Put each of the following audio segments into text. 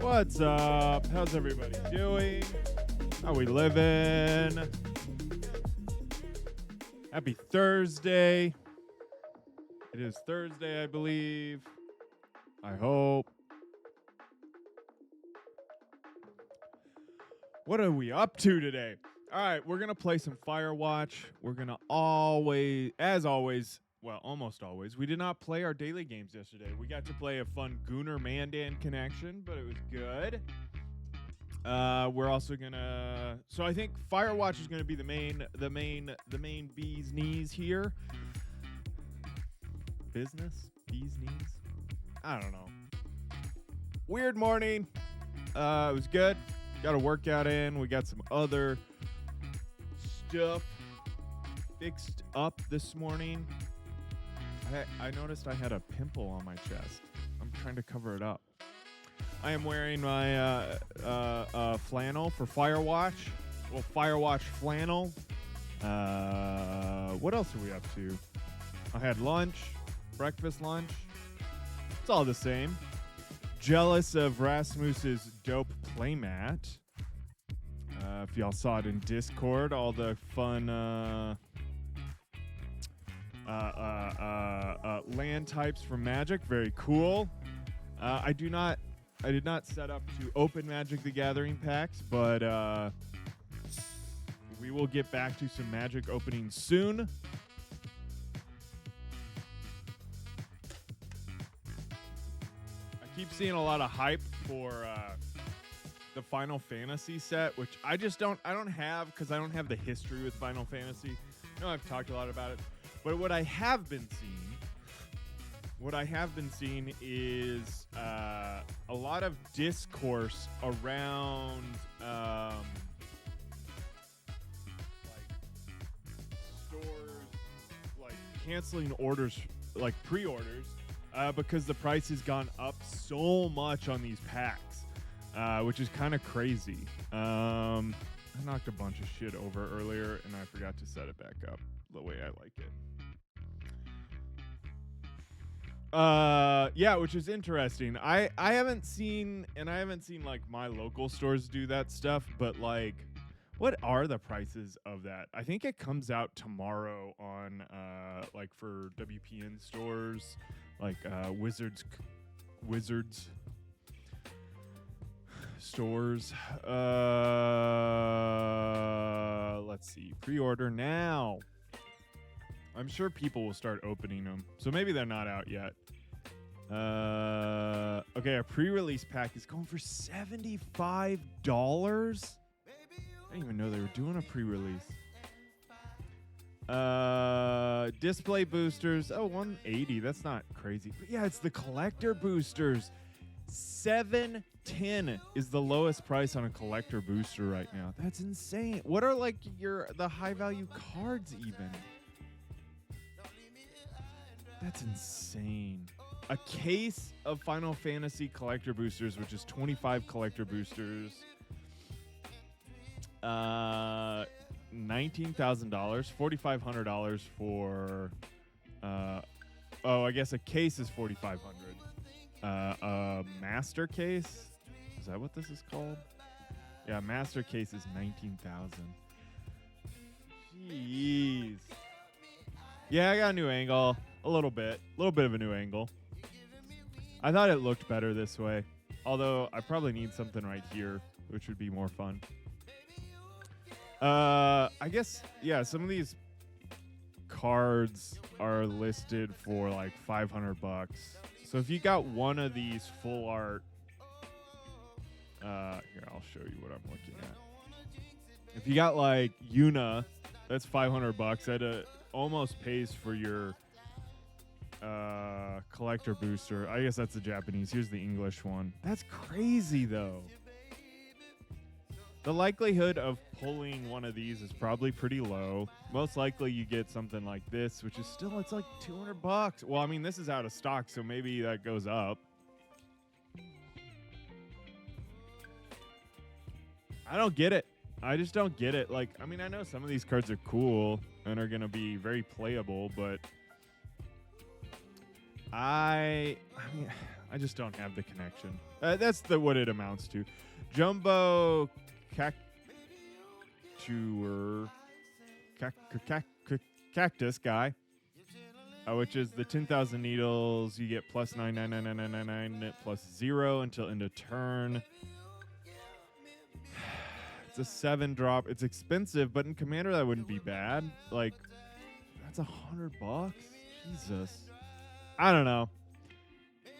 What's up? How's everybody doing? How we living? Happy Thursday. It is Thursday, I believe. I hope. What are we up to today? All right, we're going to play some FIREWATCH. We're going to always, as always, well, almost always, we did not play our daily games yesterday. We got to play a fun Gunnar Mandan connection, but it was good. We're also going to, so I think FIREWATCH is going to be the main bee's knees here. Business? Bee's knees? I don't know. Weird morning. It was good. Got a workout in. We got some other stuff fixed up this morning. I noticed I had a pimple on my chest. I'm trying to cover it up. I am wearing my flannel for FIREWATCH. Well, FIREWATCH flannel. What else are we up to? I had lunch, breakfast lunch. It's all the same. Jealous of Rasmus's dope playmat. If y'all saw it in Discord, all the fun land types from Magic, very cool. I did not set up to open Magic the Gathering packs, but we will get back to some Magic openings soon. I keep seeing a lot of hype for the Final Fantasy set, which I don't have because I don't have the history with Final Fantasy. I know I've talked a lot about it, but what I have been seeing is a lot of discourse around like stores like canceling orders, like pre-orders, because the price has gone up so much on these packs, which is kind of crazy. I knocked a bunch of shit over earlier and I forgot to set it back up the way I like it. Yeah, which is interesting. I haven't seen like my local stores do that stuff, but like, what are the prices of that? I think it comes out tomorrow on like for WPN stores, like Wizards stores. Let's see, pre-order now. I'm sure people will start opening them, so maybe they're not out yet. Okay, a pre-release pack is going for $75. I didn't even know they were doing a pre-release. Display boosters. Oh, $180. That's not crazy. But yeah, it's the collector boosters. $710 is the lowest price on a collector booster right now. That's insane. What are like the high value cards even? That's insane. A case of Final Fantasy collector boosters, which is 25 collector boosters. $19,000, $4,500 for I guess a case is $4,500. A master case? Is that what this is called? Yeah, master case is $19,000. Jeez. Yeah, I got a new angle. A little bit of a new angle. I thought it looked better this way, although I probably need something right here, which would be more fun. I guess, yeah, some of these cards are listed for like $500. So if you got one of these full art, here, I'll show you what I'm looking at. If you got like Yuna, that's $500. That almost pays for your collector booster. I guess that's the Japanese. Here's the English one. That's crazy though. The likelihood of pulling one of these is probably pretty low. Most likely you get something like this, which is still, it's like $200. Well, I mean, this is out of stock, so maybe that goes up. I don't get it. I just don't get it. Like, I mean, I know some of these cards are cool and are going to be very playable, but I mean, I just don't have the connection. That's what it amounts to. Jumbo cactus guy, which is the 10,000 needles. You get plus 9999999 plus 0 until end of turn. It's a 7 drop. It's expensive, but in Commander that wouldn't be bad. Like, that's $100. Jesus. I don't know.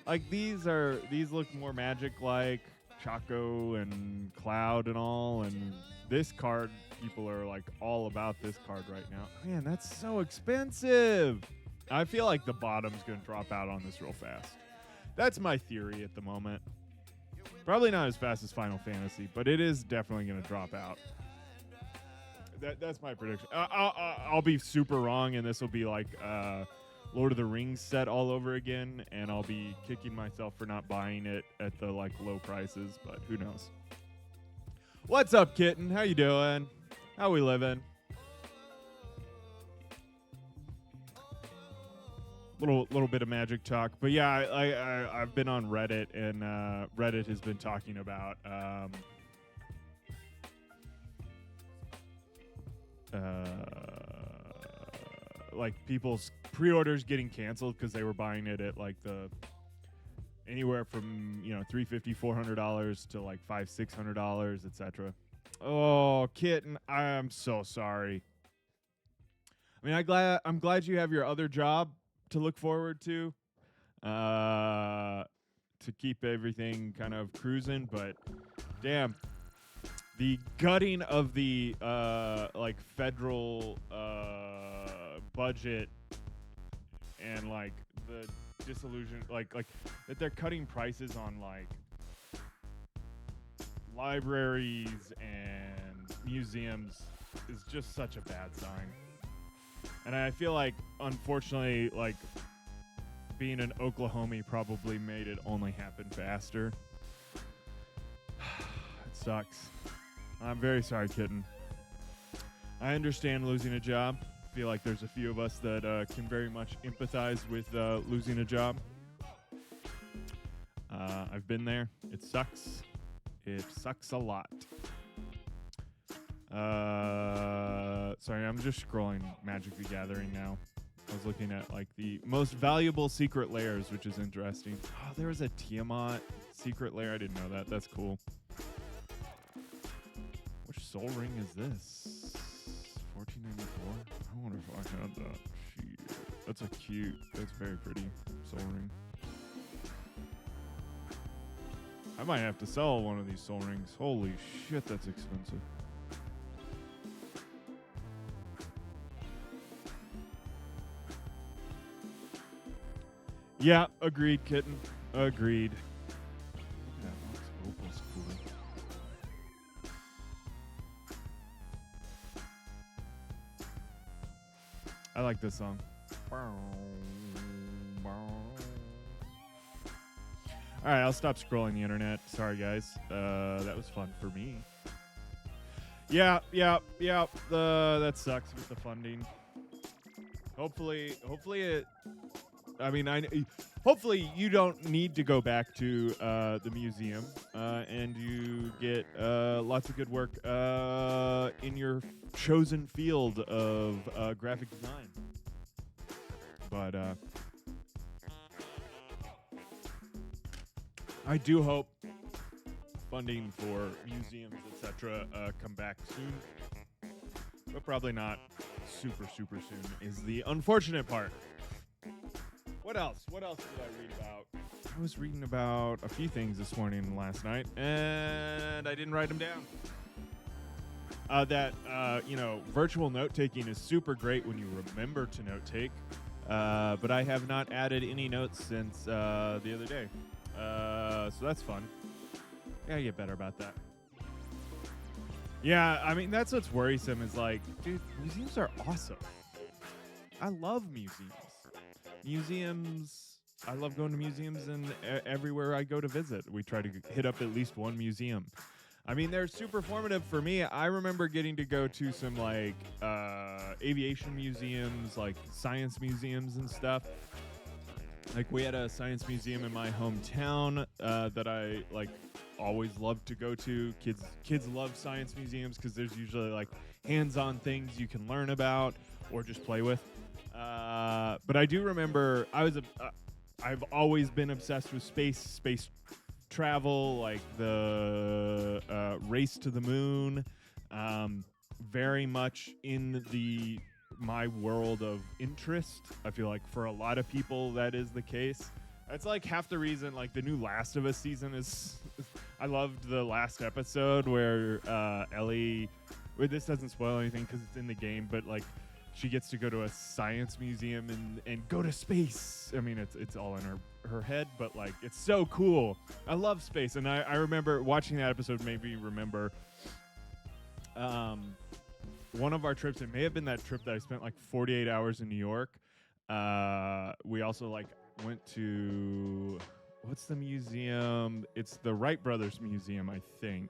Like, these look more Magic-like, Chaco and Cloud and all, and this card, people are like all about this card right now. Man, that's so expensive. I feel like the bottom's gonna drop out on this real fast. That's my theory at the moment. Probably not as fast as Final Fantasy, but it is definitely gonna drop out. That's my prediction. I'll be super wrong, and this will be like Lord of the Rings set all over again, and I'll be kicking myself for not buying it at the like low prices, but who knows. What's up, kitten? How you doing? How we living? Little bit of Magic talk, but yeah, I've been on Reddit, and Reddit has been talking about like people's pre-orders getting canceled because they were buying it at like the anywhere from $350, $400 to like $500, $600, etc. Oh, kitten, I'm so sorry. I mean, I'm glad you have your other job to look forward to keep everything kind of cruising, but damn, the gutting of the like federal budget and like the disillusion, like that they're cutting prices on like libraries and museums is just such a bad sign. And I feel like, unfortunately, like, being an Oklahomie probably made it only happen faster. It sucks. I'm very sorry, kitten. I understand losing a job. I feel like there's a few of us that can very much empathize with losing a job. I've been there. It sucks. It sucks a lot. Sorry, I'm just scrolling Magic the Gathering now. I was looking at like the most valuable secret layers, which is interesting. Oh, there was a Tiamat secret layer. I didn't know that. That's cool. Which Soul Ring is this? 1494. I wonder if I had that. Shit. That's that's very pretty Soul Ring. I might have to sell one of these Soul Rings. Holy shit, that's expensive. Yeah, agreed, kitten. Agreed. Yeah, Opal's cool. I like this song. All right, I'll stop scrolling the internet. Sorry, guys. That was fun for me. Yeah. That sucks with the funding. Hopefully it. I mean, hopefully you don't need to go back to the museum, and you get lots of good work in your chosen field of graphic design. But I do hope funding for museums, etc., come back soon, but probably not super soon is the unfortunate part. What else? What else did I read about? I was reading about a few things this morning and last night, and I didn't write them down. Virtual note-taking is super great when you remember to note-take, but I have not added any notes since the other day. So that's fun. Gotta get better about that. Yeah, I mean, that's what's worrisome is like, dude, museums are awesome. I love museums. I love going to museums, and everywhere I go to visit, we try to hit up at least one museum. I mean, they're super formative for me. I remember getting to go to some like aviation museums, like science museums and stuff. Like we had a science museum in my hometown that I like always loved to go to. Kids love science museums because there's usually like hands-on things you can learn about or just play with. But I do remember I've always been obsessed with space travel, like the race to the moon. Very much in my world of interest. I feel like for a lot of people that is the case. That's like half the reason like the new Last of Us season is I loved the last episode where Ellie, well, this doesn't spoil anything because it's in the game, but like she gets to go to a science museum and go to space. I mean, it's all in her head, but like it's so cool. I love space, and I remember watching that episode made me remember one of our trips. It may have been that trip that I spent like 48 hours in New York. We also like went to, what's the museum? It's the Wright Brothers Museum, I think.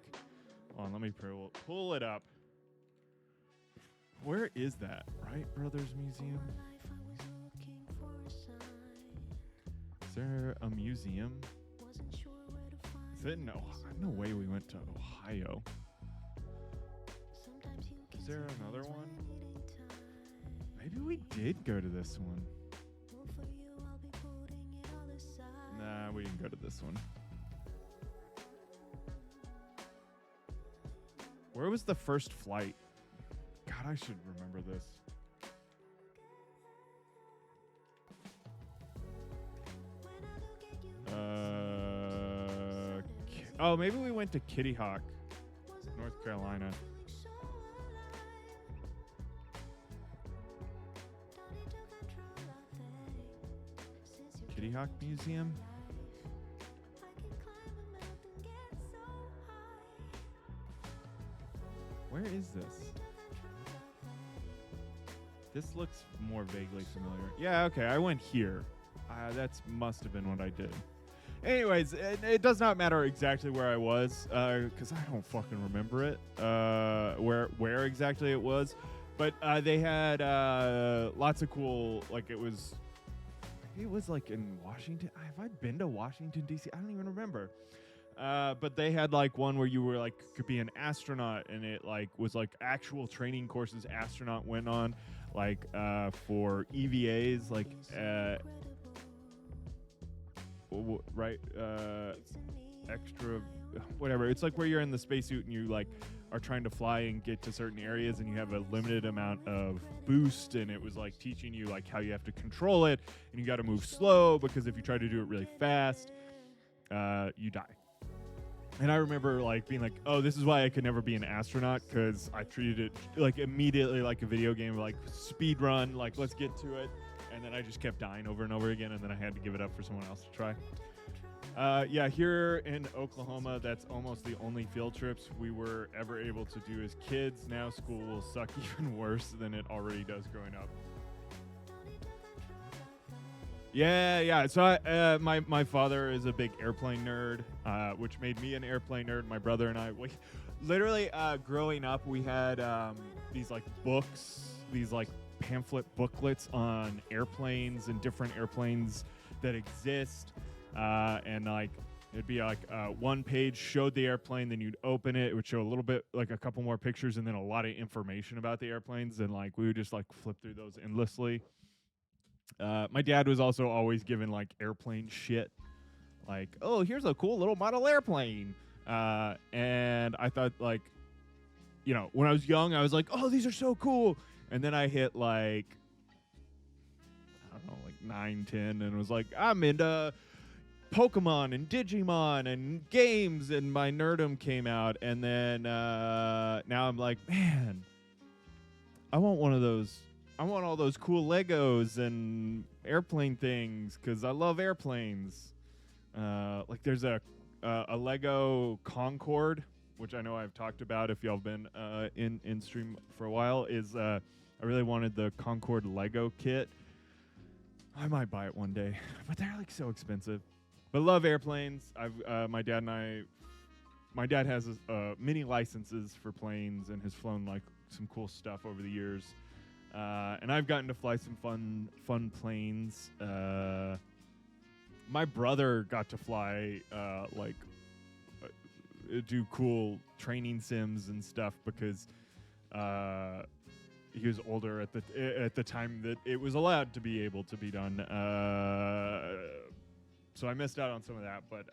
Hold on, let me pull it up. Where is that? Wright Brothers Museum? Is there a museum? Is it? No way we went to Ohio. Is there another one? Maybe we did go to this one. Nah, we didn't go to this one. Where was the first flight? God, I should remember this. Oh, maybe we went to Kitty Hawk, North Carolina. Kitty Hawk Museum? Where is this? This looks more vaguely familiar. Yeah, okay, I went here. That must have been what I did. Anyways, it does not matter exactly where I was, because I don't fucking remember it, where exactly it was. But they had lots of cool, like it was like in Washington. Have I been to Washington, D.C.? I don't even remember. But they had like one where you were like could be an astronaut, and it like was like actual training courses astronaut went on, like for EVAs, like extra whatever. It's like where you're in the spacesuit and you like are trying to fly and get to certain areas, and you have a limited amount of boost, and it was like teaching you like how you have to control it, and you got to move slow because if you try to do it really fast, you die. And I remember like being like, oh, this is why I could never be an astronaut, because I treated it like immediately like a video game, like speed run, like let's get to it. And then I just kept dying over and over again, and then I had to give it up for someone else to try. Yeah, here in Oklahoma, that's almost the only field trips we were ever able to do as kids. Now school will suck even worse than it already does growing up. Yeah. So my father is a big airplane nerd, which made me an airplane nerd. My brother and I, we literally growing up, we had these like books, these like pamphlet booklets on airplanes and different airplanes that exist, and like it'd be like one page showed the airplane, then you'd open it, it would show a little bit, like a couple more pictures, and then a lot of information about the airplanes, and like we would just like flip through those endlessly. My dad was also always given like airplane shit, like, oh, here's a cool little model airplane, and I thought, like, you know, when I was young, I was like, oh, these are so cool. And then I hit like, I don't know, like 9, 10, and was like, I'm into Pokemon and Digimon and games, and my nerdum came out. And then now I'm like, man, I want one of those. I want all those cool Legos and airplane things because I love airplanes. Like there's a Lego Concorde, which I know I've talked about if y'all been in stream for a while. I really wanted the Concorde Lego kit. I might buy it one day, but they're like so expensive. But love airplanes. My dad has many licenses for planes and has flown like some cool stuff over the years. And I've gotten to fly some fun planes. my brother got to fly do cool training sims and stuff because he was older at the time that it was allowed to be able to be done. So I missed out on some of that, but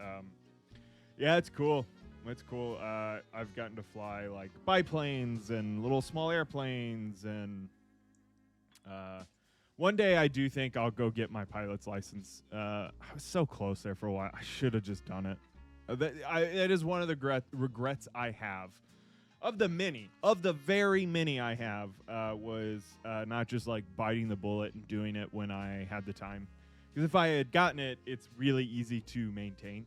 yeah, it's cool. It's cool. I've gotten to fly like biplanes and little small airplanes, and one day I do think I'll go get my pilot's license. I was so close there for a while. I should have just done it. It is one of the regrets I have. Of the very many I have, was not just like biting the bullet and doing it when I had the time. Because if I had gotten it, it's really easy to maintain.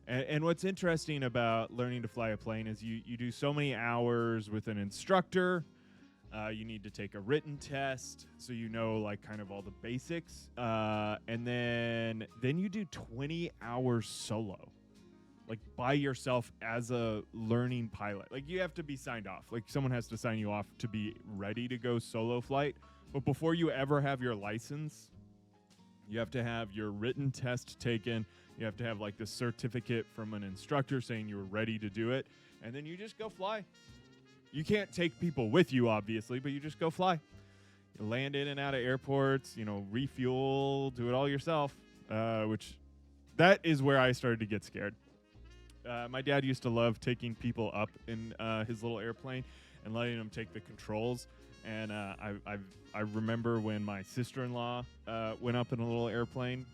And what's interesting about learning to fly a plane is you do so many hours with an instructor. You need to take a written test, so you know like kind of all the basics. And then you do 20 hours solo, like by yourself as a learning pilot. Like you have to be signed off. Like someone has to sign you off to be ready to go solo flight. But before you ever have your license, you have to have your written test taken. You have to have like the certificate from an instructor saying you were ready to do it. And then you just go fly. You can't take people with you, obviously, but you just go fly. You land in and out of airports, refuel, do it all yourself, which that is where I started to get scared. My dad used to love taking people up in his little airplane and letting them take the controls. And I remember when my sister-in-law went up in a little airplane,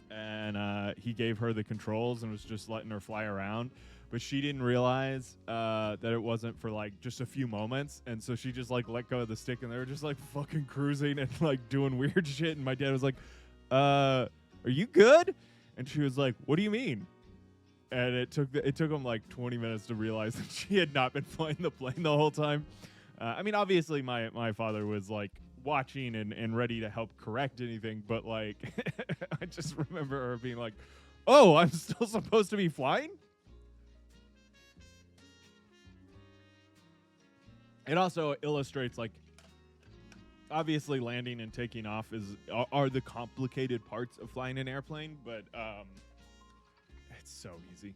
and he gave her the controls and was just letting her fly around. But she didn't realize that it wasn't for like just a few moments, and so she just like let go of the stick, and they were just like fucking cruising and like doing weird shit. And my dad was like, "Are you good?" And she was like, "What do you mean?" And it took him like 20 minutes to realize that she had not been flying the plane the whole time. I mean, obviously my father was like watching and ready to help correct anything, but like I just remember her being like, "Oh, I'm still supposed to be flying?" It also illustrates, like, obviously landing and taking off are the complicated parts of flying an airplane, but it's so easy.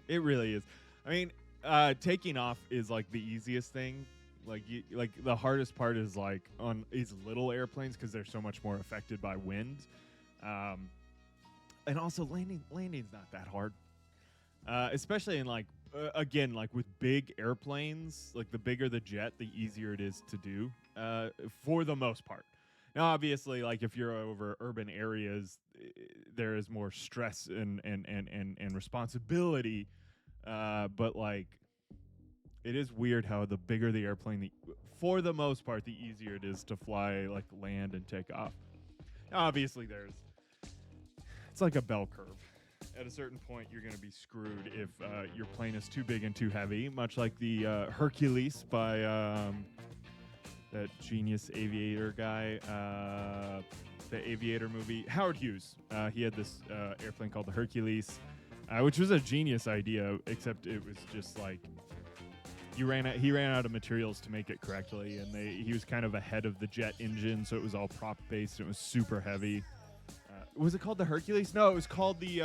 It really is. I mean, taking off is like the easiest thing. Like the hardest part is like on these little airplanes because they're so much more affected by wind. And also landing's not that hard, especially in like. Again, like with big airplanes, like the bigger the jet, the easier it is to do, for the most part. Now, obviously, like if you're over urban areas, there is more stress and responsibility. But like, it is weird how the bigger the airplane, for the most part, the easier it is to fly, like land and take off. Now, obviously, it's like a bell curve. At a certain point, you're going to be screwed if your plane is too big and too heavy, much like the Hercules by that genius aviator guy, the Aviator movie. Howard Hughes. He had this airplane called the Hercules, which was a genius idea, except it was just like he ran out of materials to make it correctly, and he was kind of ahead of the jet engine, so it was all prop-based, and it was super heavy. Was it called the Hercules? No, it was called the,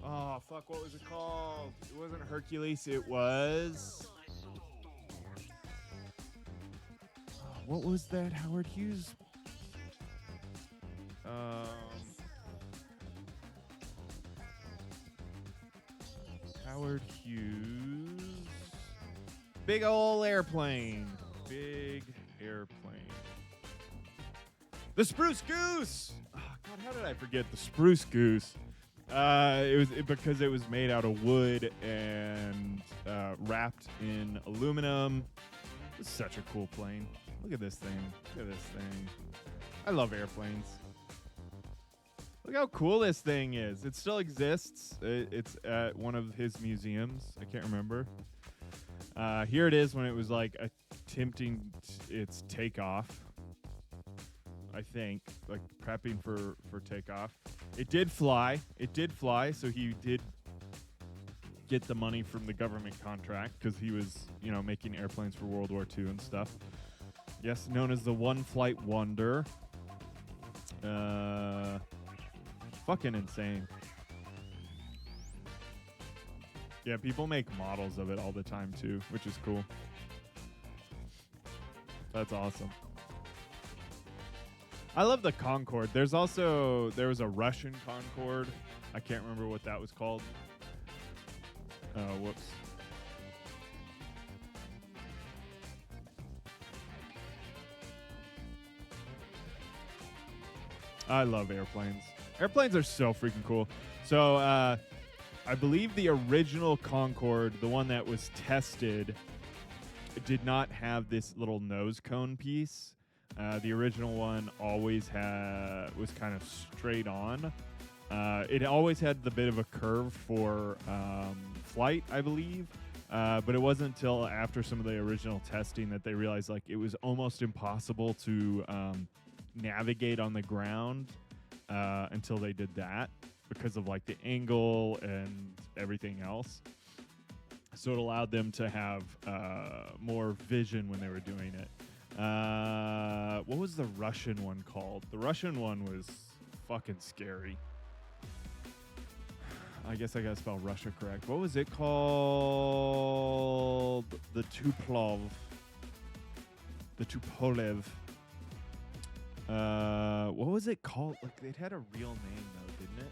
what was it called? It wasn't Hercules, it was... what was that Howard Hughes? Howard Hughes... Big ol' airplane. Big airplane. The Spruce Goose! Oh, God, how did I forget the Spruce Goose? Because it was made out of wood and wrapped in aluminum. It's such a cool plane. Look at this thing. Look at this thing. I love airplanes. Look how cool this thing is. It still exists. It's at one of his museums. I can't remember. Here it is when it was like attempting its takeoff. I think, like prepping for takeoff. It did fly, so he did get the money from the government contract because he was, making airplanes for World War II and stuff. Yes, known as the One Flight Wonder. Fucking insane. Yeah, people make models of it all the time too, which is cool. That's awesome. I love the Concorde. There was a Russian Concorde. I can't remember what that was called. Whoops. I love airplanes. Airplanes are so freaking cool. So, I believe the original Concorde, the one that was tested, did not have this little nose cone piece. The original one always was kind of straight on. It always had the bit of a curve for flight, I believe. But it wasn't until after some of the original testing that they realized like it was almost impossible to navigate on the ground until they did that because of like the angle and everything else. So it allowed them to have more vision when they were doing it. What was the Russian one called? The Russian one was fucking scary. I guess I gotta spell Russia correct. What was it called? The Tupolev. The Tupolev. What was it called? Like it had a real name though, didn't it?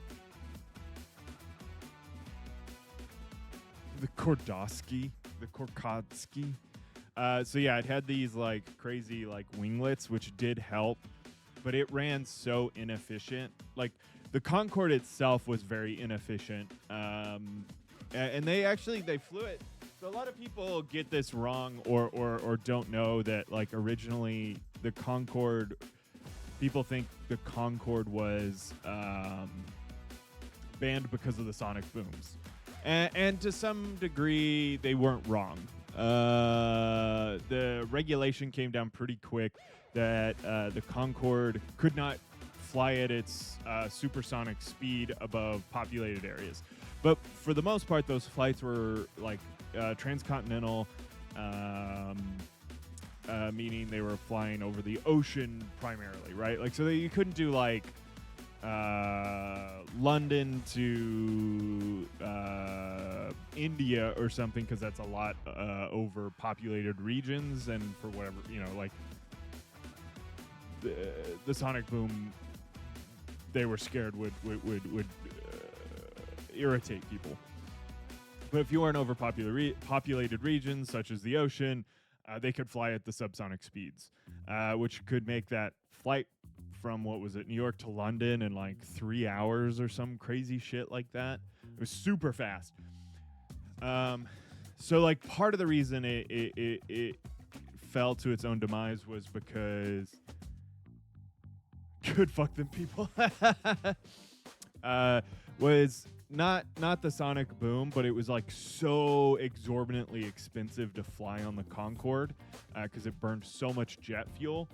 The Kordoski. The Korkodsky. So yeah, it had these like crazy like winglets, which did help, but it ran so inefficient. Like the Concorde itself was very inefficient, and they flew it. So a lot of people get this wrong or don't know that like originally the Concorde. People think the Concorde was banned because of the sonic booms, and to some degree they weren't wrong. The regulation came down pretty quick that the Concorde could not fly at its supersonic speed above populated areas. But for the most part, those flights were like transcontinental, meaning they were flying over the ocean primarily, right? Like, so that you couldn't do like London to India or something, because that's a lot overpopulated regions, and for whatever, you know, like the sonic boom, they were scared would irritate people. But if you were in populated regions such as the ocean, they could fly at the subsonic speeds, which could make that flight from, what was it, New York to London in like 3 hours or some crazy shit like that. It was super fast. So like part of the reason it fell to its own demise was because good fuck them people was not the sonic boom, but it was like so exorbitantly expensive to fly on the Concorde because it burned so much jet fuel.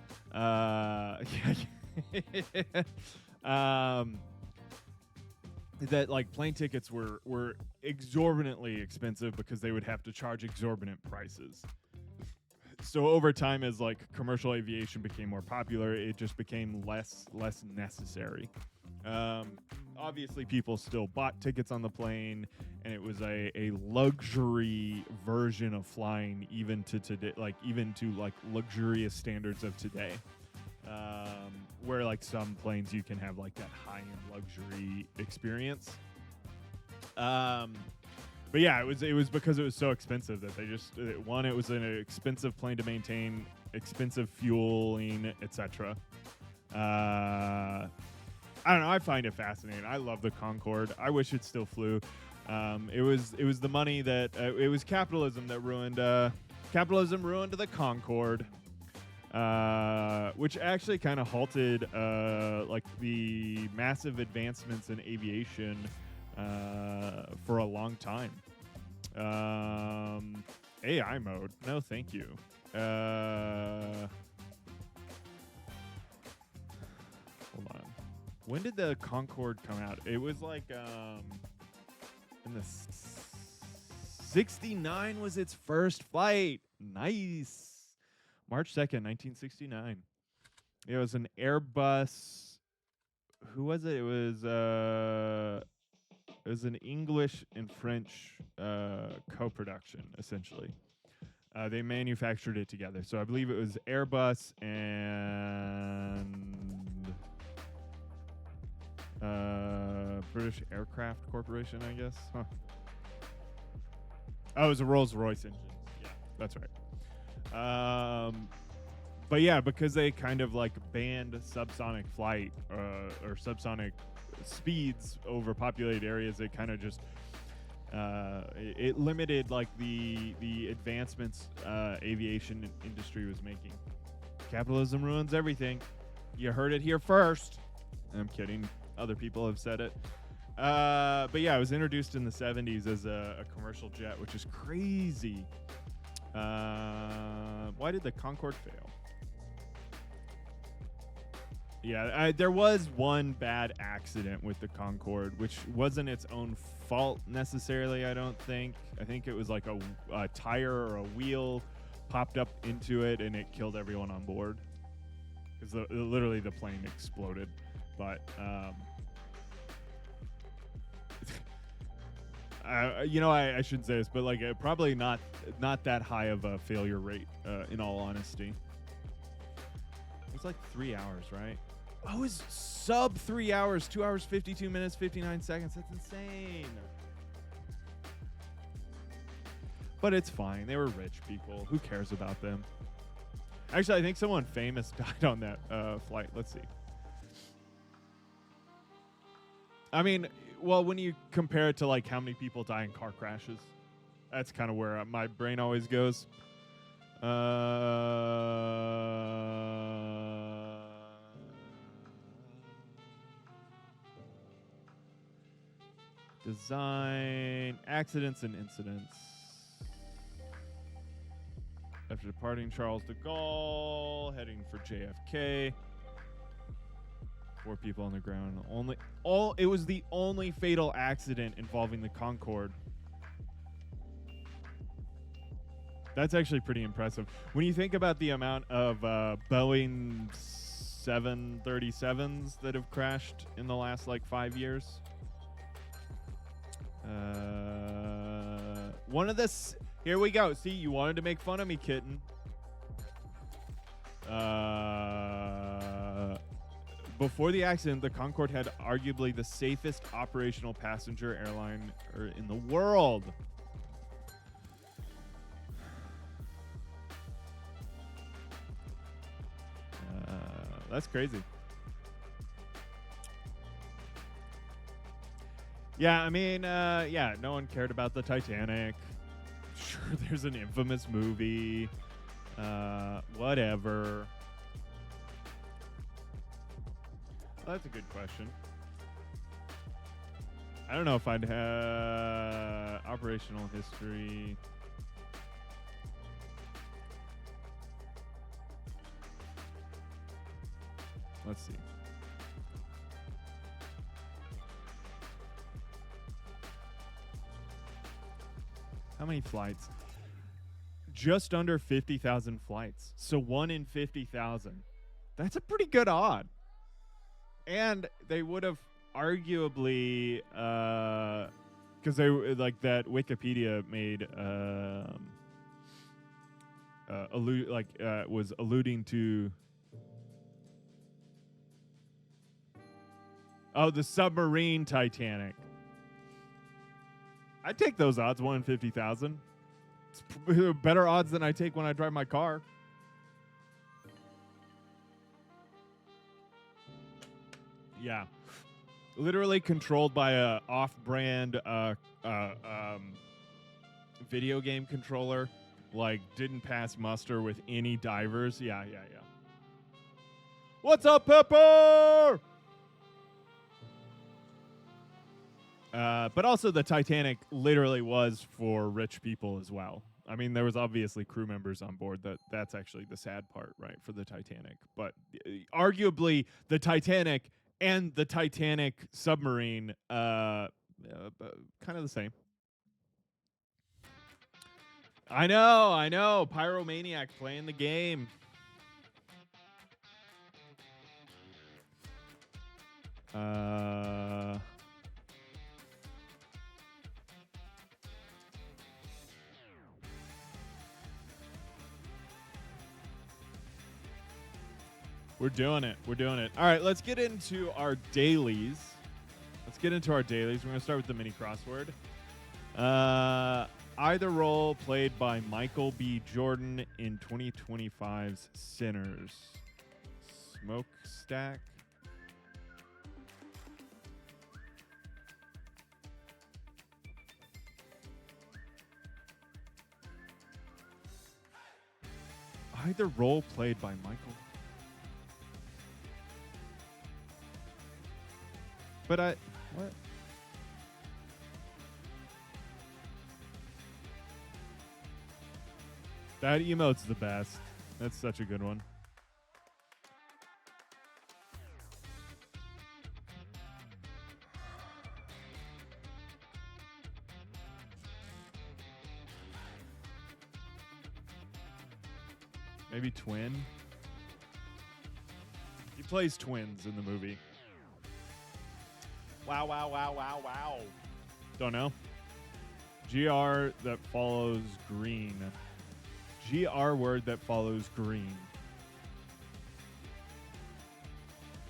That like plane tickets were exorbitantly expensive because they would have to charge exorbitant prices. So over time, as like commercial aviation became more popular, it just became less necessary. Obviously, people still bought tickets on the plane, and it was a luxury version of flying, even to today, like even to like luxurious standards of today. Where like some planes you can have like that high-end luxury experience. But yeah, it was because it was so expensive that they just it was an expensive plane to maintain, expensive fueling, etc. I don't know. I find it fascinating. I love the Concorde. I wish it still flew. It was the money that it was capitalism that ruined the Concorde. Which actually kind of halted like the massive advancements in aviation for a long time. AI mode, no thank you. Hold on. When did the Concorde come out? It was like in the 69 was its first flight. Nice. March 2nd, 1969. It was an Airbus who was it? It was an English and French co-production, essentially. They manufactured it together. So I believe it was Airbus and British Aircraft Corporation, I guess. Huh. Oh, it was a Rolls-Royce engine. Yeah, that's right. But yeah, because they kind of like banned subsonic flight or subsonic speeds over populated areas, it kind of just it limited like the advancements aviation industry was making. Capitalism ruins everything. You heard it here first. I'm kidding. Other people have said it. But yeah, it was introduced in the 70s as a commercial jet, which is crazy. Why did the Concorde fail? Yeah, there was one bad accident with the Concorde, which wasn't its own fault necessarily, I don't think. I think it was like a tire or a wheel popped up into it, and it killed everyone on board. Because literally the plane exploded. But, I shouldn't say this, but like probably not that high of a failure rate, in all honesty. It's like 3 hours, right? Oh, it's sub 3 hours, 2 hours, 52 minutes, 59 seconds. That's insane. But it's fine. They were rich people. Who cares about them? Actually, I think someone famous died on that flight. Let's see. I mean, well, when you compare it to like how many people die in car crashes, that's kind of where my brain always goes. Design, accidents and incidents. After departing Charles de Gaulle, heading for JFK. 4 people on the ground. It was the only fatal accident involving the Concorde. That's actually pretty impressive. When you think about the amount of Boeing 737s that have crashed in the last like 5 years. One of this. Here we go. See, you wanted to make fun of me, kitten. Before the accident, the Concorde had arguably the safest operational passenger airline in the world. That's crazy. Yeah, I mean, no one cared about the Titanic. Sure, there's an infamous movie. Whatever. Well, that's a good question. I don't know if I'd have operational history. Let's see. How many flights? Just under 50,000 flights. So 1 in 50,000. That's a pretty good odd. And they would have arguably, because they like that Wikipedia made was alluding to. Oh, the submarine Titanic. I'd take those odds, 1 in 50,000. It's better odds than I take when I drive my car. Yeah. Literally controlled by a off-brand video game controller. Like, didn't pass muster with any divers. Yeah. What's up, Pepper? But also the Titanic literally was for rich people as well. I mean, there was obviously crew members on board. That's actually the sad part, right, for the Titanic. But arguably the Titanic and the Titanic submarine, kind of the same. I know. Pyromaniac playing the game. We're doing it. We're doing it. All right, let's get into our dailies. We're going to start with the mini crossword. Either role played by Michael B. Jordan in 2025's Sinners. Smokestack. Either role played by Michael. But what? That emote's the best. That's such a good one. Maybe Twin. He plays twins in the movie. Wow, wow, wow, wow, wow. Don't know. GR that follows green. GR word that follows green.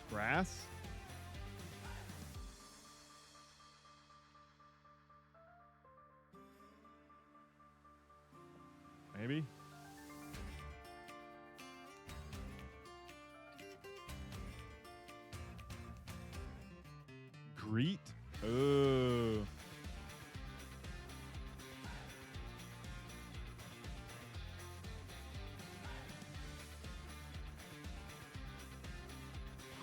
Grass? Maybe? Greet? Oh.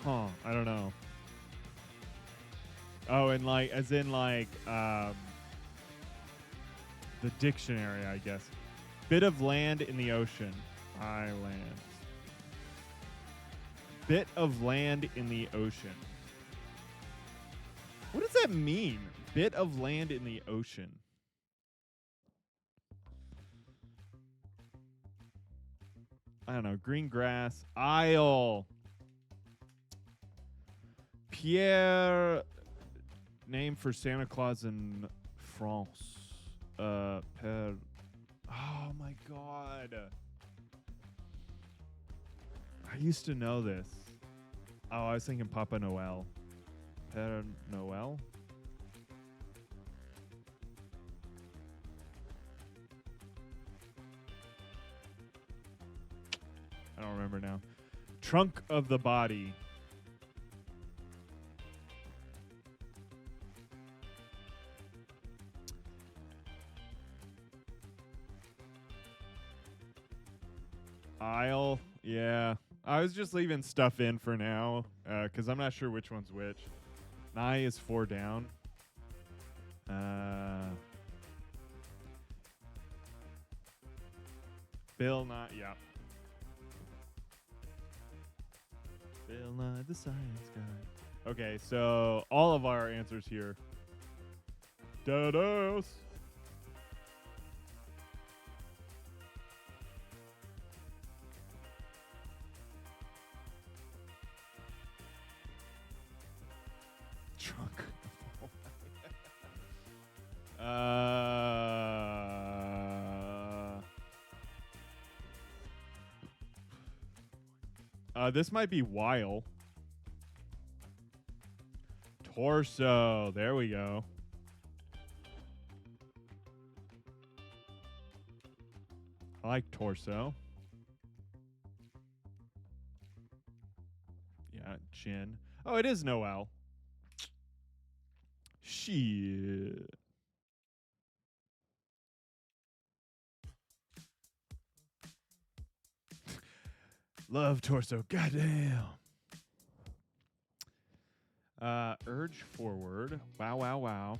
Huh, I don't know. Oh, and like, as in like, the dictionary, I guess. Bit of land in the ocean. Island. Bit of land in the ocean. What does that mean? Bit of land in the ocean. I don't know. Green grass. Isle. Pierre. Name for Santa Claus in France. Père. Oh my God. I used to know this. Oh, I was thinking Papa Noel. Père Noel? I don't remember now. Trunk of the body. Aisle. Yeah. I was just leaving stuff in for now because I'm not sure which one's which. Nigh is 4 down. Bill Nye. Yeah. Bill Nye the Science Guy. Okay, so all of our answers here. Dados. Trunk. This might be while. Torso. There we go. I like torso. Yeah, chin. Oh, it is Noel. Shit. Love torso. Goddamn. Urge forward. Wow, wow, wow.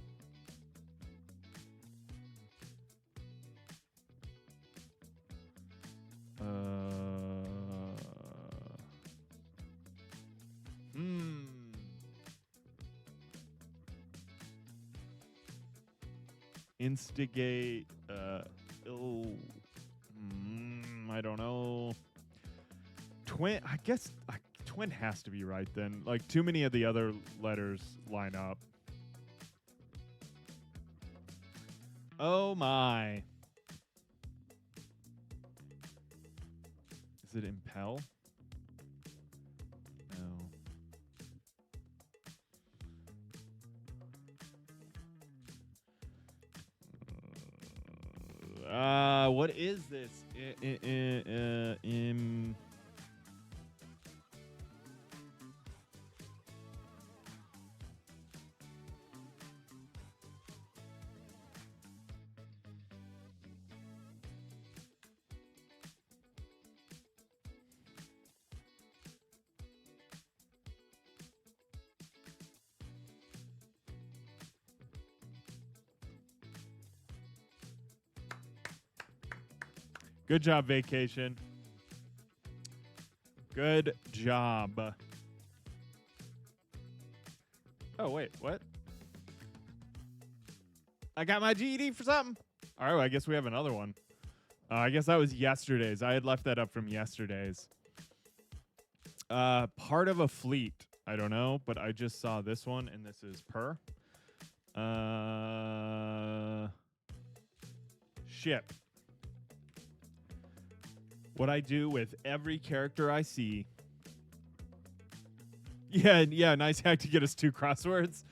Instigate. I don't know. Twin. I guess twin has to be right then. Like, too many of the other letters line up. Oh my. Is it impel? No. What is this? Good job, Vacation. Good job. Oh, wait, what? I got my GED for something. All right, well, I guess we have another one. I guess that was yesterday's. I had left that up from yesterday's. Part of a fleet. I don't know, but I just saw this one, and this is per. Ship. What I do with every character I see. Yeah, nice hack to get us 2 crosswords.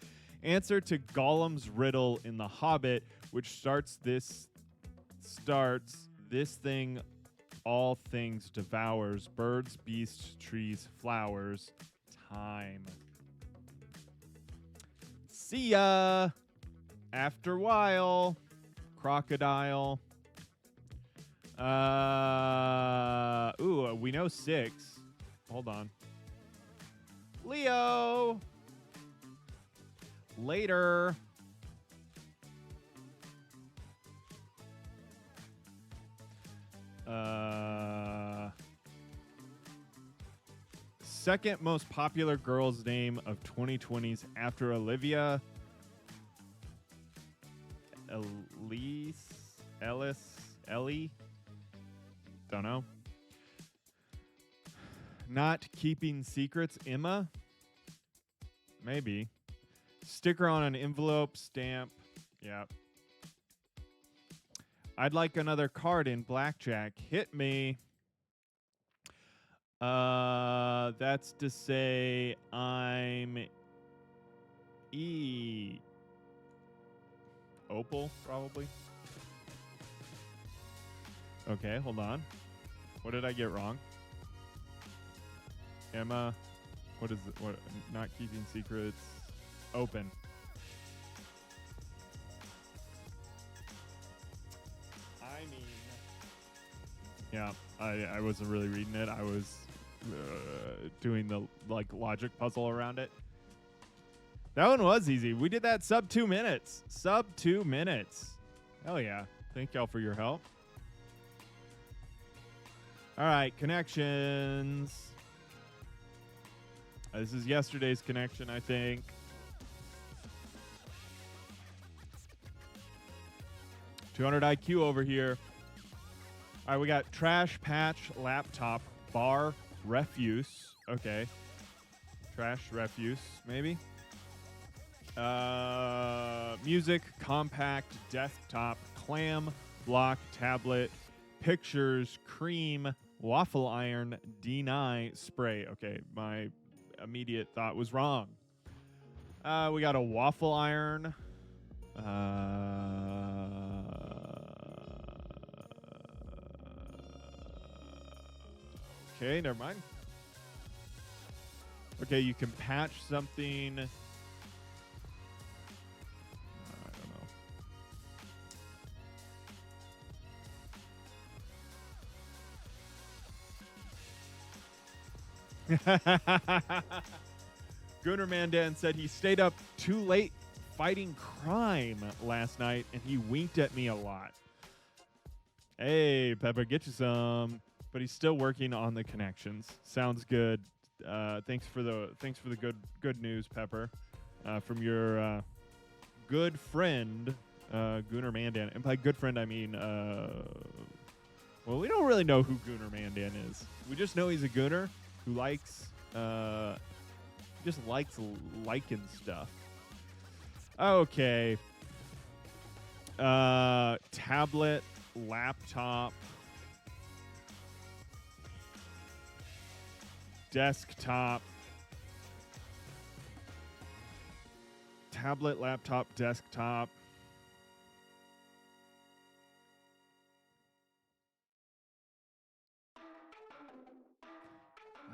Answer to Gollum's riddle in The Hobbit, which starts this thing, all things devours, birds, beasts, trees, flowers, time. See ya. After a while. Crocodile. We know 6. Hold on. Leo. Later. Second most popular girl's name of 2020s after Olivia. Ellie? Don't know. Not keeping secrets, Emma? Maybe. Sticker on an envelope, stamp. Yep. I'd like another card in blackjack. Hit me. That's to say I'm Opal, probably. Okay, hold on. What did I get wrong? Emma. What is it? What? Not keeping secrets. Open. I mean. Yeah, I wasn't really reading it. I was doing the logic puzzle around it. That one was easy. We did that sub 2 minutes. Sub 2 minutes. Hell yeah. Thank y'all for your help. All right, connections. This is yesterday's connection, I think. $200 IQ over here. All right, we got trash patch, laptop, bar, refuse. Okay. Trash, refuse, maybe. Music, compact, desktop, clam, block, tablet, pictures, cream, waffle iron, D9, spray. Okay, my immediate thought was wrong. We got a waffle iron. Okay, never mind. Okay, you can patch something. Gunnar Mandan said he stayed up too late fighting crime last night and he winked at me a lot. Hey, Pepper, get you some. But he's still working on the connections. Sounds good. Thanks for the good news, Pepper, from your good friend Gunnar Mandan. And by good friend, I mean well, we don't really know who Gunnar Mandan is. We just know he's a Gunnar who likes Just likes liking stuff. Okay. Tablet, laptop, desktop. Tablet, laptop, desktop.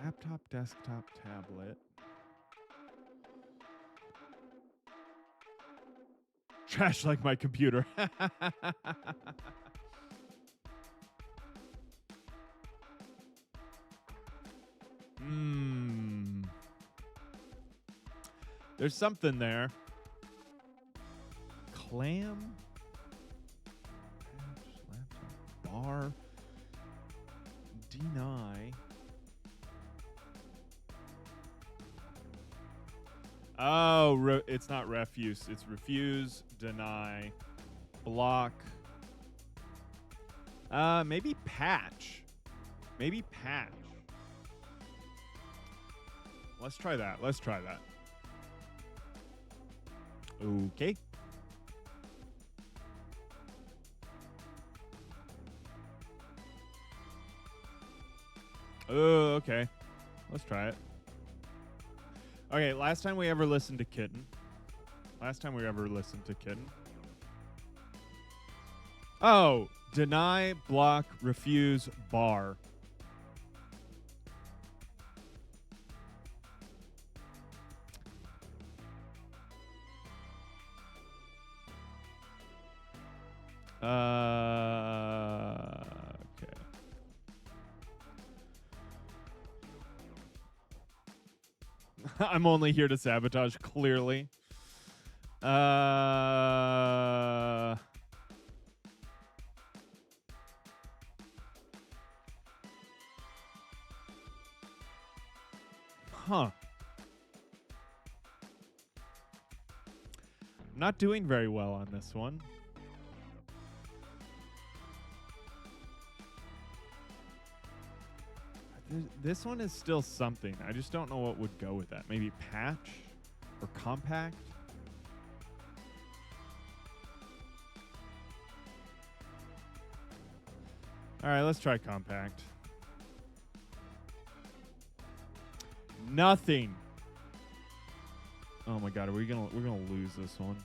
Laptop, desktop, tablet. Trash like my computer. There's something there. Clam? Laptop, bar? Deny. Oh, it's not refuse. It's refuse, deny, block. Maybe patch. Maybe patch. Let's try that. Let's try that. Okay. Oh, okay. Let's try it. Okay, last time we ever listened to Kitten. Oh, deny, block, refuse, bar. Okay. I'm only here to sabotage, clearly. Huh. Not doing very well on this one. This one is still something. I just don't know what would go with that. Maybe patch or compact. All right, let's try compact. Nothing. Oh my god, we're gonna lose this one.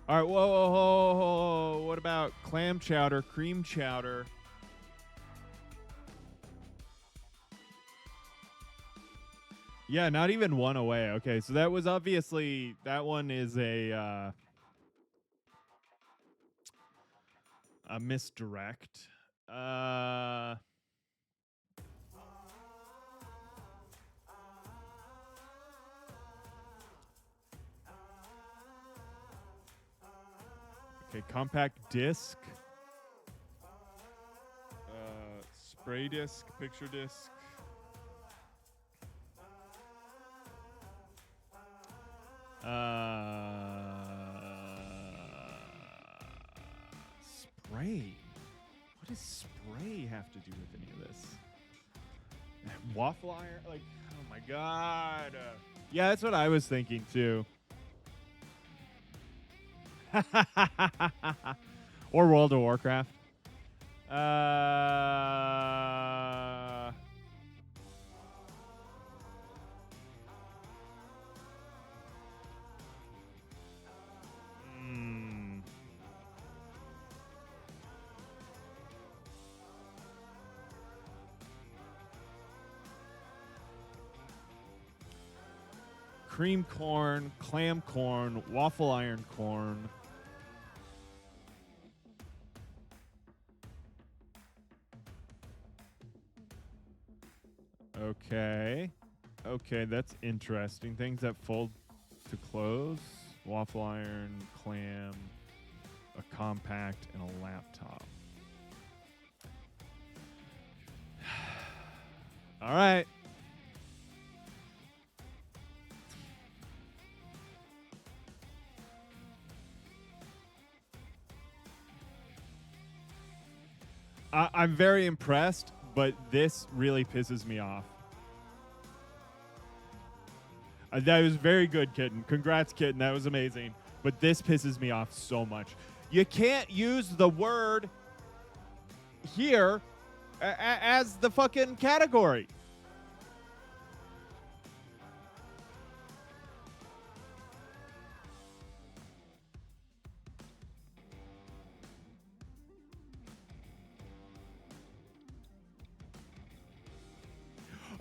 All right, whoa. What about clam chowder, cream chowder? Yeah, not even one away. Okay, so that was obviously, that one is a misdirect. Okay, compact disc. Spray disc, picture disc. Spray. What does spray have to do with any of this? Waffle iron? Like, oh my god. Yeah, that's what I was thinking too. Or World of Warcraft. Cream corn, clam corn, waffle iron corn. Okay. Okay, that's interesting. Things that fold to close. Waffle iron, clam, a compact, and a laptop. All right. I'm very impressed, but this really pisses me off. That was very good, Kitten. Congrats, Kitten. That was amazing. But this pisses me off so much. You can't use the word here as the fucking category.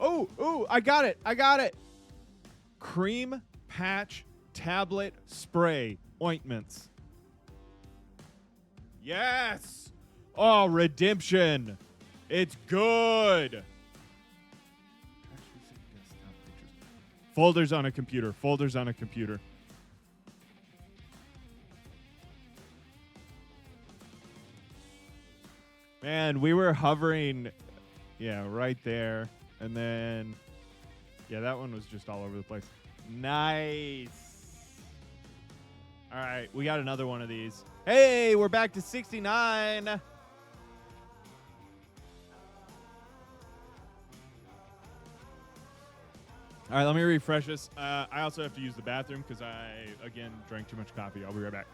Oh, I got it. Cream patch tablet spray ointments. Yes. Oh, redemption. It's good. Folders on a computer. Man, we were hovering, right there. And then, that one was just all over the place. Nice. All right, we got another one of these. Hey, we're back to 69. All right, let me refresh this. I also have to use the bathroom because I, again, drank too much coffee. I'll be right back.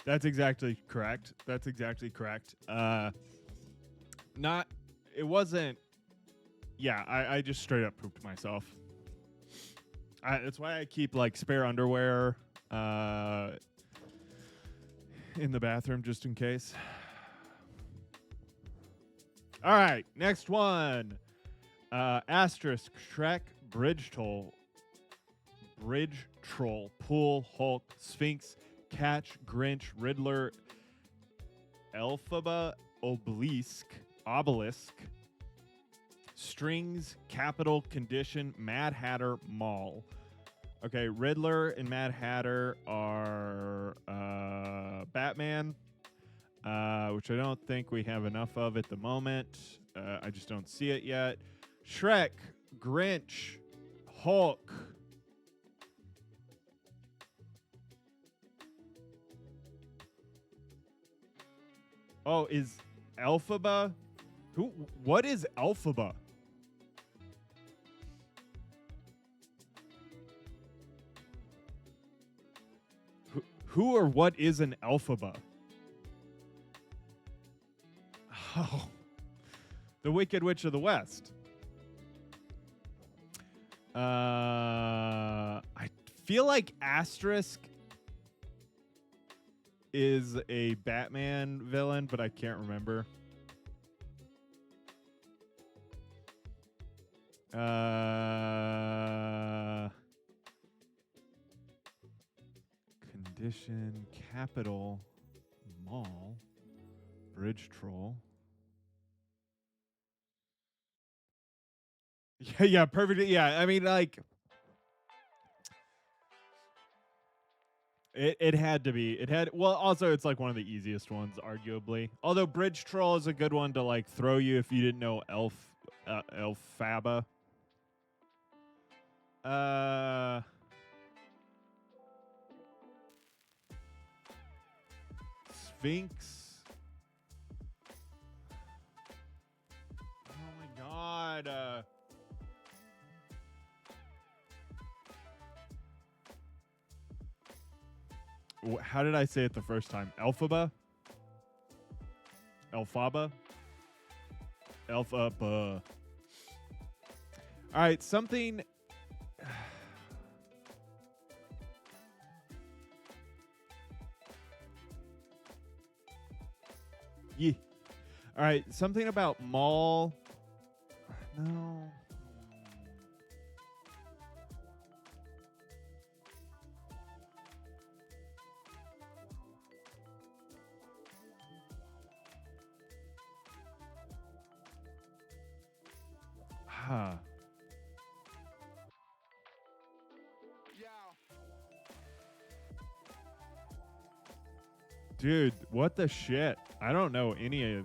That's exactly correct. It wasn't. Yeah, I just straight up pooped myself. That's why I keep like spare underwear in the bathroom just in case. All right, next one. Asterisk Shrek Bridge Troll, Pool, Hulk, Sphinx, Catch, Grinch, Riddler, Elphaba, Obelisk, Strings, Capital, Condition, Mad Hatter, Mall. Okay, Riddler and Mad Hatter are Batman, which I don't think we have enough of at the moment. I just don't see it yet. Shrek, Grinch, Hulk. Oh, is Elphaba? What is Elphaba? Who or what is an Elphaba? Oh, the Wicked Witch of the West. I feel like Asterisk is a Batman villain, but I can't remember. Condition, Capital, Mall, Bridge Troll. Yeah, yeah, perfect. Yeah, I mean, like, it had to be. It had. Well, also, it's like one of the easiest ones, arguably. Although Bridge Troll is a good one to like throw you if you didn't know Elphaba. Sphinx. Oh my god. How did I say it the first time? Elphaba? Elphaba? Elphaba. All right, something. Yeah. All right, something about mall. No. Huh. Dude, what the shit? I don't know any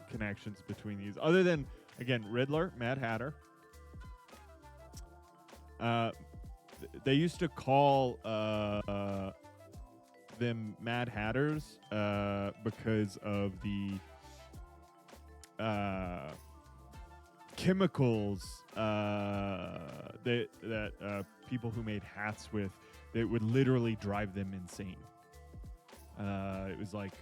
connections between these other than, again, Riddler, Mad Hatter. They used to call them Mad Hatters because of the chemicals that people who made hats with, that would literally drive them insane. It was like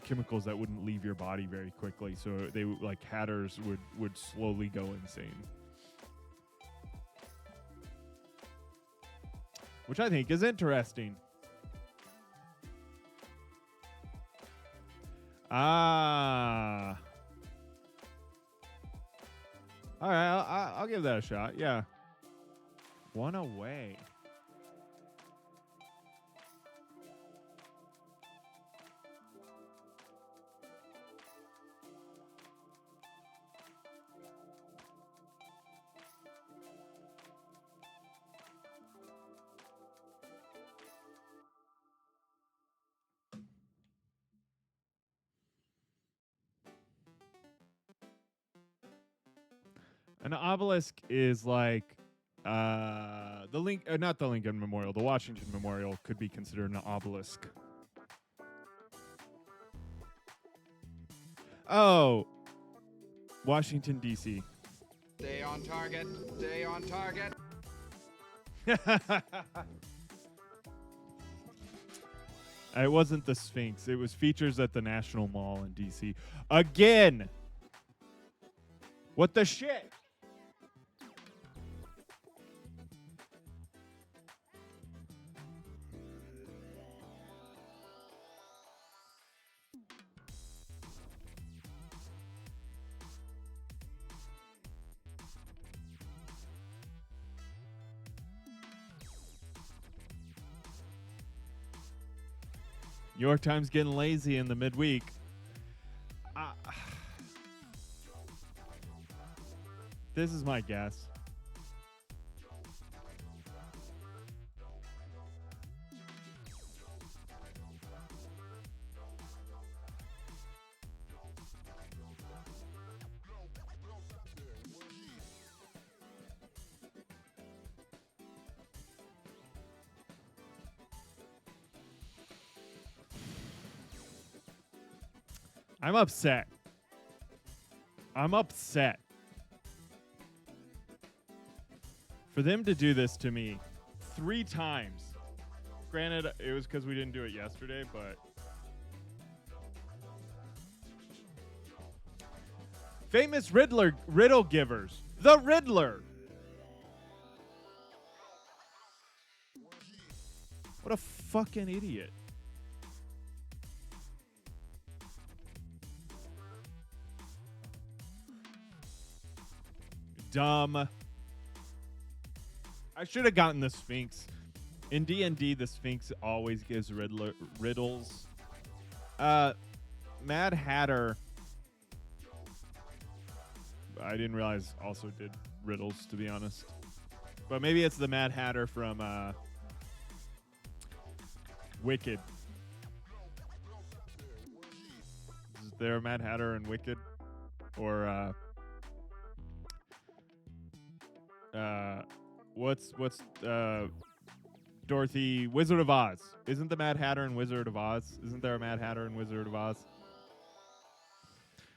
chemicals that wouldn't leave your body very quickly, so they like hatters would slowly go insane, which I think is interesting. Ah, all right, I'll give that a shot. Yeah, one away. An obelisk is like not the Lincoln Memorial, the Washington Memorial could be considered an obelisk. Oh, Washington D.C. Stay on target. Stay on target. It wasn't the Sphinx. It was features at the National Mall in D.C. Again. What the shit? New York Times getting lazy in the midweek. This is my guess. I'm upset. I'm upset. For them to do this to me 3 times. Granted, it was because we didn't do it yesterday, but... Famous riddle givers. The Riddler. What a fucking idiot. Dumb. I should have gotten the Sphinx. In D&D, the Sphinx always gives riddles. Mad Hatter, I didn't realize also did riddles, to be honest. But maybe it's the Mad Hatter from Wicked. Is there a Mad Hatter in Wicked? Or what's Dorothy, Wizard of Oz? Isn't the Mad Hatter in Wizard of Oz? Isn't there a Mad Hatter in Wizard of Oz?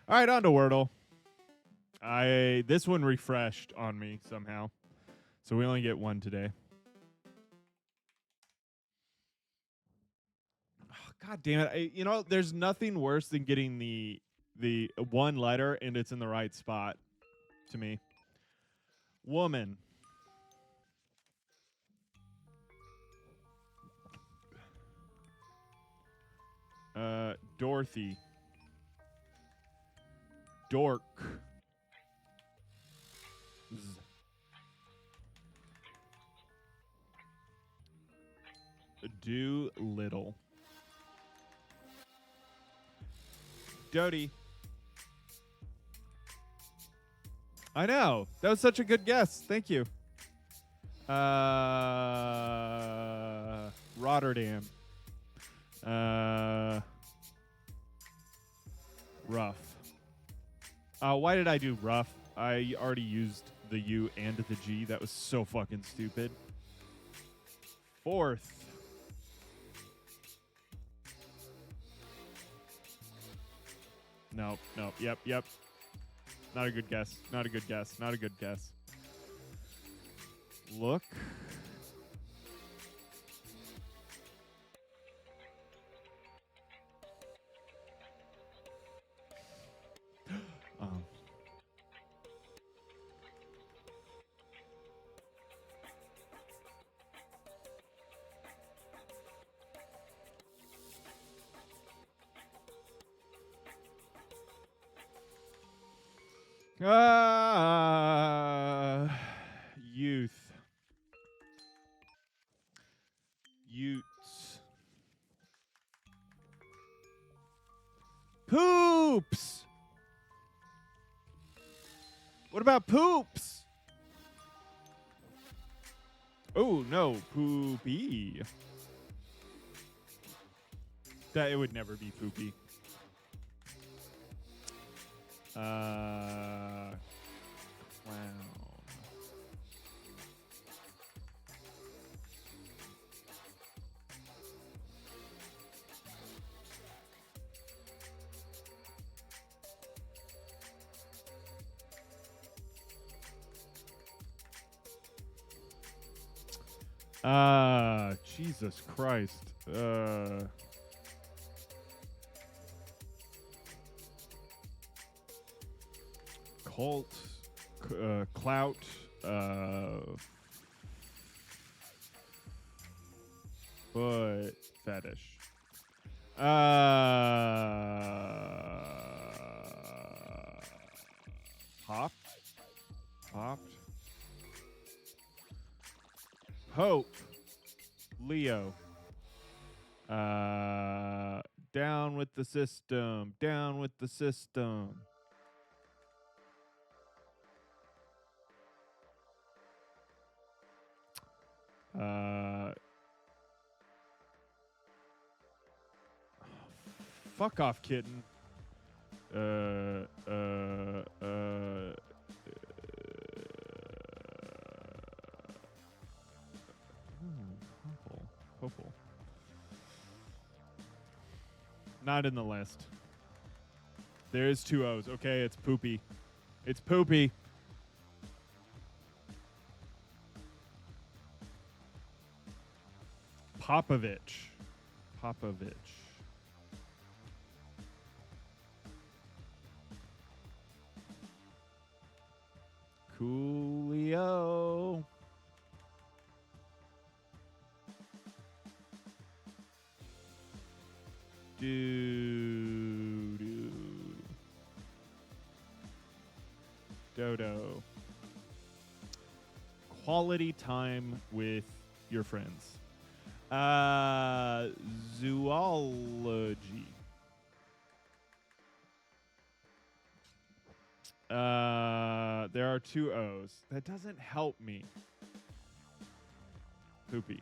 All right, on to Wordle. This one refreshed on me somehow, so we only get one today. Oh, God damn it! You know, there's nothing worse than getting the one letter and it's in the right spot. To me, woman. Dorothy. Dork. Do little. Doty. I know. That was such a good guess. Thank you. Rotterdam. Rough. Why did I do rough? I already used the U and the G. That was so fucking stupid. Fourth. Nope. Yep. Not a good guess. Not a good guess. Look. Youth. Utes. Poops. What about poops? Oh, no. Poopy. That it would never be poopy. Clown. Jesus Christ. Cult, clout, foot fetish. Hopped. Hope. Leo. Down with the system. Fuck off, kitten. Popple. Not in the list. There's two O's. Okay, it's poopy. It's poopy. Popovich. Coolio. Dodo. Quality time with your friends. Zoology. There are 2 O's. That doesn't help me. Poopy.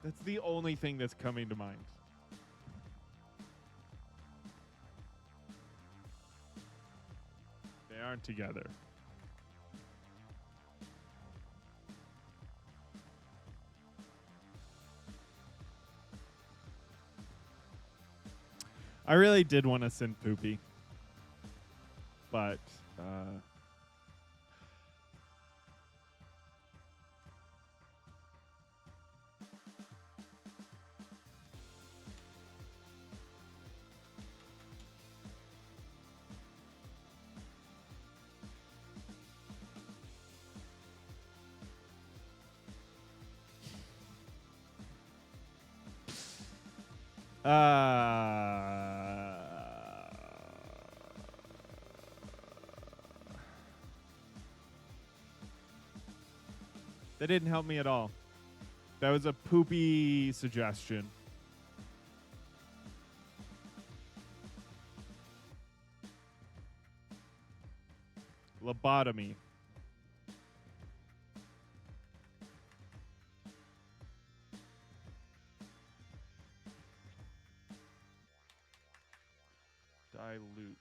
That's the only thing that's coming to mind. They aren't together. I really did want to send Poopy. But, that didn't help me at all. That was a poopy suggestion. Lobotomy. Dilute.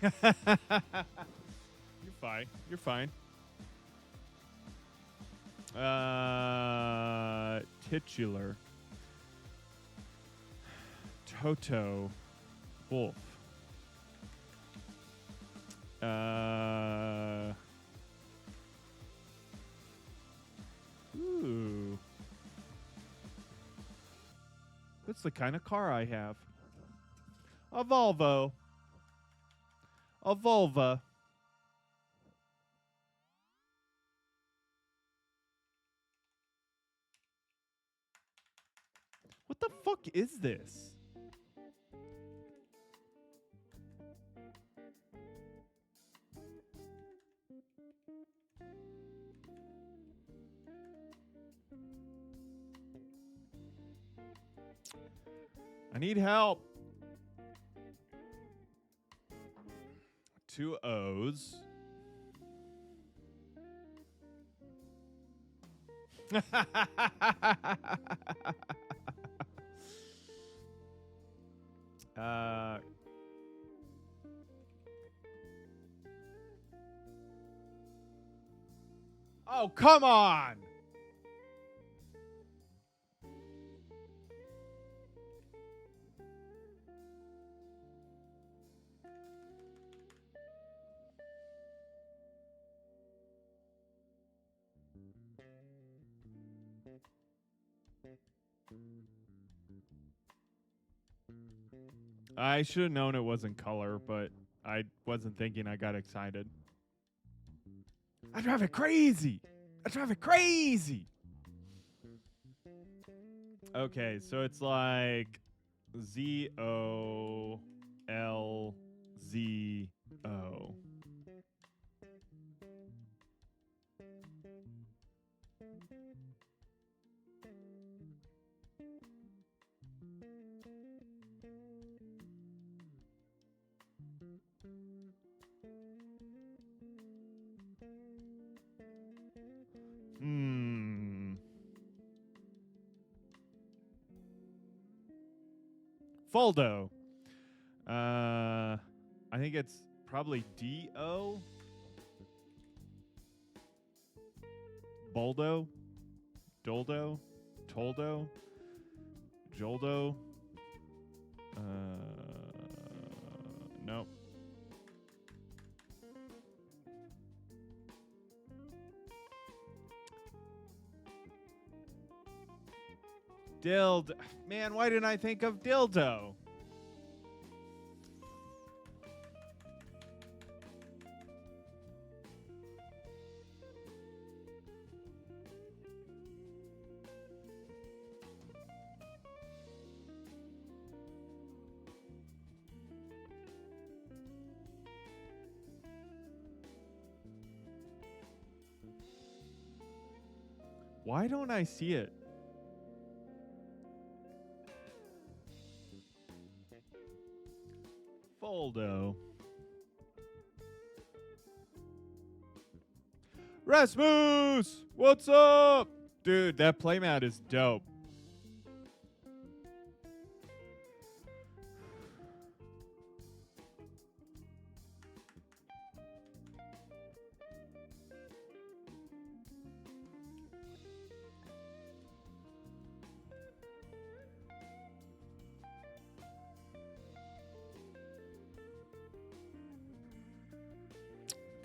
You're fine. You're fine. Titular. Toto. Wolf. Ooh. That's the kind of car I have. A Volvo. A Volva. What the fuck is this? I need help. 2 O's. Oh, come on. I should have known it wasn't color, but I wasn't thinking. I got excited. I drive it crazy. I drive it crazy. Okay, so it's like ZOLZO. Foldo. I think it's probably D-O. Boldo. Doldo. Toldo. Joldo. Nope. Man, why didn't I think of dildo? Why don't I see it? Foldo. Rasmus! What's up? Dude, that playmat is dope.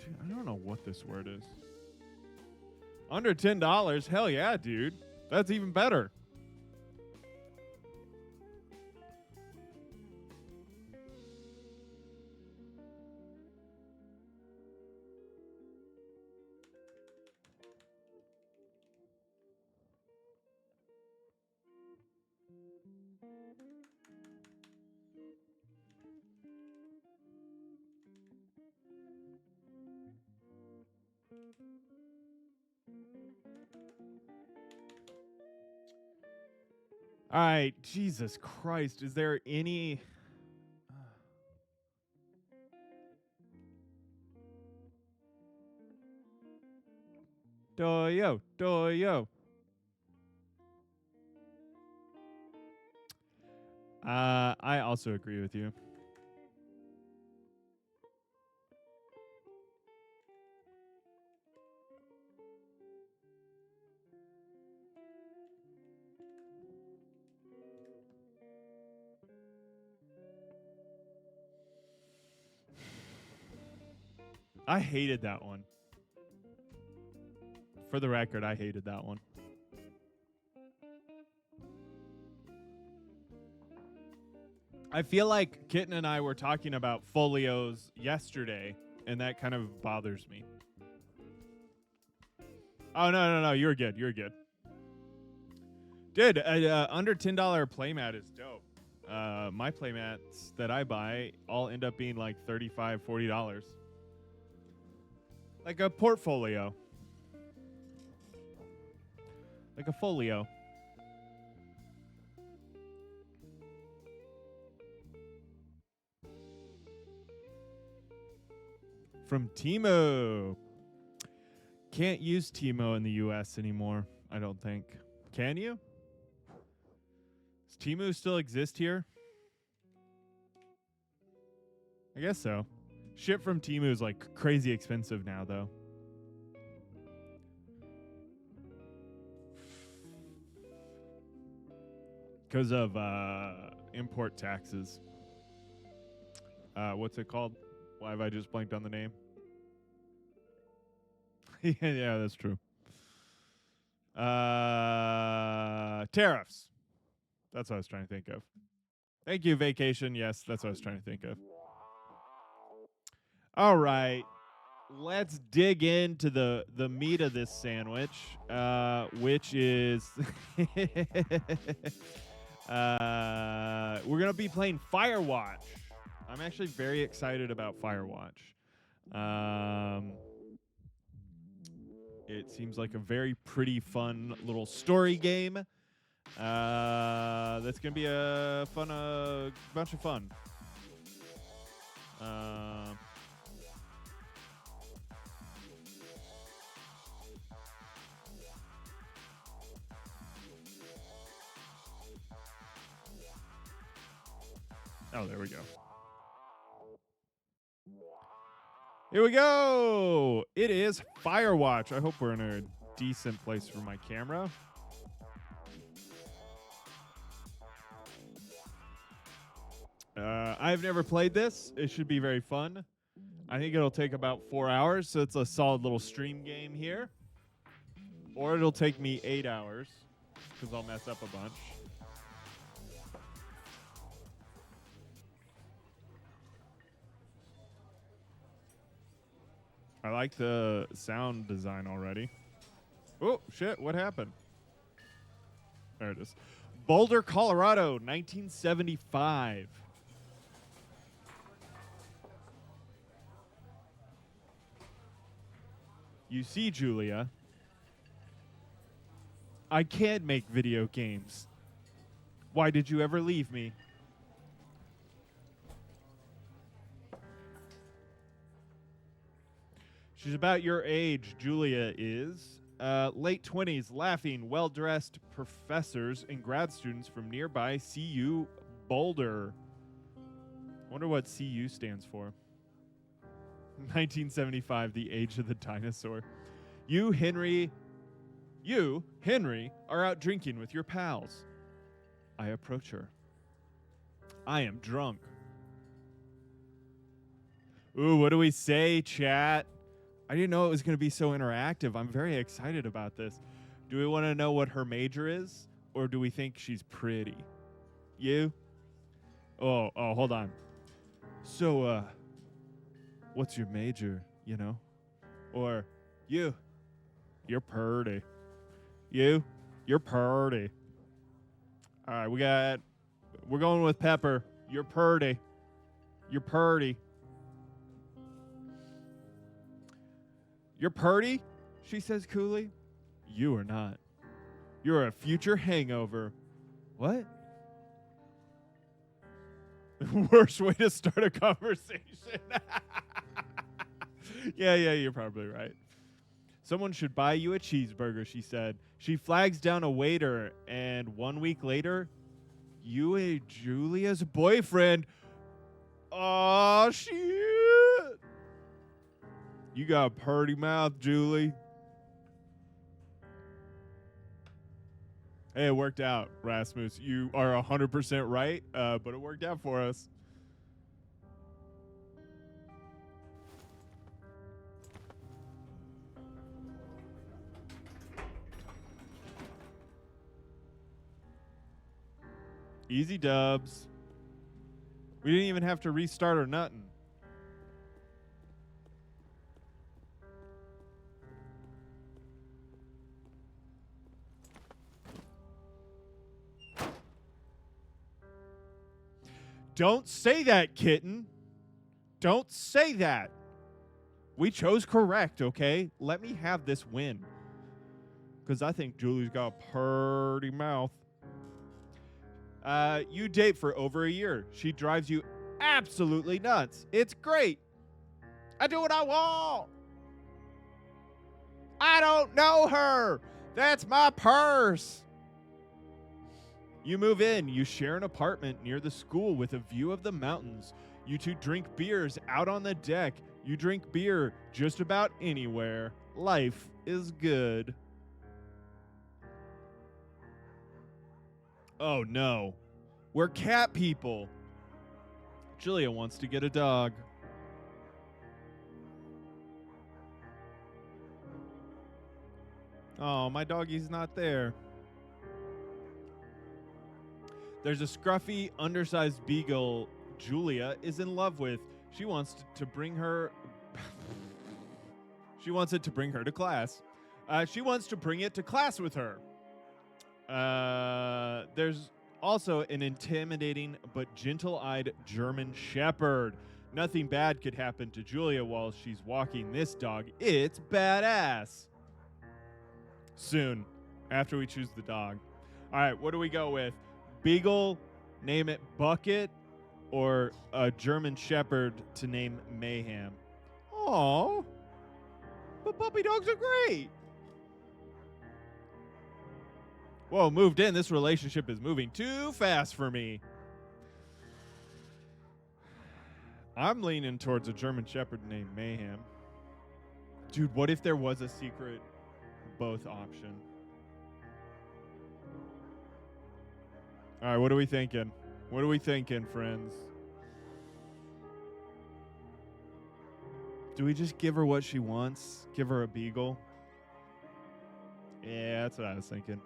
Dude, I don't know what this word is. Under $10? Hell yeah, dude. That's even better. All right, Jesus Christ. Is there any... Doyo, doyo. I also agree with you. I hated that one. For the record, I hated that one. I feel like Kitten and I were talking about folios yesterday, and that kind of bothers me. Oh, no. You're good. You're good. Dude, under $10 playmat is dope. My playmats that I buy all end up being like $35, $40. Like a portfolio. Like a folio. From Timo. Can't use Timo in the US anymore, I don't think. Can you? Does Timo still exist here? I guess so. Shit from Temu is like crazy expensive now, though. Because of import taxes. What's it called? Why have I just blanked on the name? Yeah, that's true. Tariffs. That's what I was trying to think of. Thank you, Vacation. Yes, that's what I was trying to think of. All right. Let's dig into the meat of this sandwich, which is we're going to be playing FIREWATCH. I'm actually very excited about FIREWATCH. It seems like a very pretty, fun little story game. That's going to be a bunch of fun. Oh, there we go. Here we go. It is FIREWATCH. I hope we're in a decent place for my camera. I've never played this. It should be very fun. I think it'll take about 4 hours, so it's a solid little stream game here. Or it'll take me 8 hours, because I'll mess up a bunch. I like the sound design already. Oh, shit, what happened? There it is. Boulder, Colorado, 1975. You see, Julia. I can make video games. Why did you ever leave me? She's about your age, Julia is. Late 20s, laughing, well-dressed professors and grad students from nearby CU Boulder. Wonder what CU stands for. 1975, the age of the dinosaur. You, Henry, are out drinking with your pals. I approach her. I am drunk. Ooh, what do we say, chat? I didn't know it was going to be so interactive. I'm very excited about this. Do we want to know what her major is, or do we think she's pretty? You? Oh, hold on. So, what's your major, you know? Or, you're purty. You're purty. All right, we're going with Pepper. You're purty. You're purty. You're purty, she says coolly. You are not. You're a future hangover. What? Worst way to start a conversation. Yeah, you're probably right. Someone should buy you a cheeseburger, she said. She flags down a waiter, and 1 week later, you and Julia's boyfriend. Oh, shit. You got a purty mouth, Julie. Hey, it worked out, Rasmus. You are 100% right, but it worked out for us. Easy dubs. We didn't even have to restart or nothing. Don't say that, kitten. Don't say that. We chose correct, okay? Let me have this win. Because I think Julie's got a purty mouth. You date for over a year. She drives you absolutely nuts. It's great. I do what I want. I don't know her. That's my purse. You move in. You share an apartment near the school with a view of the mountains. You two drink beers out on the deck. You drink beer just about anywhere. Life is good. Oh no. We're cat people. Julia wants to get a dog. Oh, my doggy's not there. There's a scruffy, undersized beagle Julia is in love with. She wants to bring her... She wants it to bring her to class. She wants to bring it to class with her. There's also an intimidating but gentle-eyed German Shepherd. Nothing bad could happen to Julia while she's walking this dog. It's badass. Soon, after we choose the dog. All right, what do we go with? Beagle, name it Bucket, or a German Shepherd to name Mayhem? Aww, but puppy dogs are great. Whoa, moved in. This relationship is moving too fast for me. I'm leaning towards a German Shepherd named Mayhem. Dude, what if there was a secret both option? All right, what are we thinking? What are we thinking, friends? Do we just give her what she wants? Give her a beagle? Yeah, that's what I was thinking.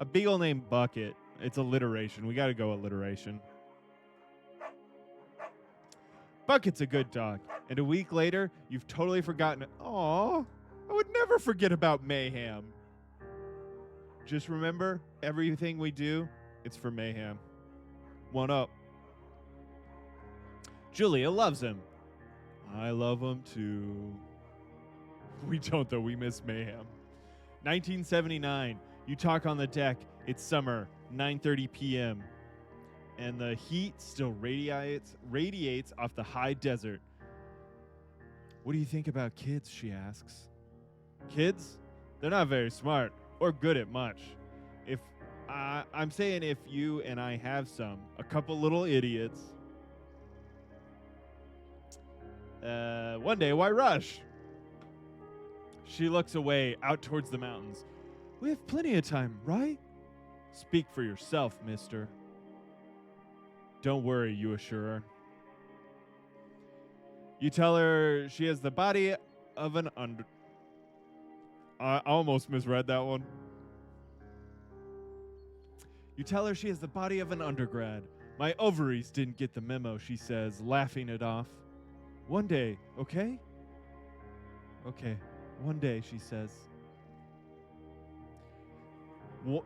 A beagle named Bucket. It's alliteration. We got to go alliteration. Bucket's a good dog. And a week later, you've totally forgotten it. Aw, I would never forget about Mayhem. Just remember, everything we do, it's for Mayhem. One up. Julia loves him. I love him too. We don't, though. We miss Mayhem. 1979. You talk on the deck. It's summer, 9:30 p.m., and the heat still radiates off the high desert. What do you think about kids, she asks. Kids? They're not very smart or good at much. I'm saying if you and I have a couple little idiots, one day, why rush? She looks away, out towards the mountains. We have plenty of time, right? Speak for yourself, mister. Don't worry, you assure her. You tell her she has the body of an I almost misread that one. You tell her she has the body of an undergrad. My ovaries didn't get the memo, she says, laughing it off. One day, okay? Okay, one day, she says.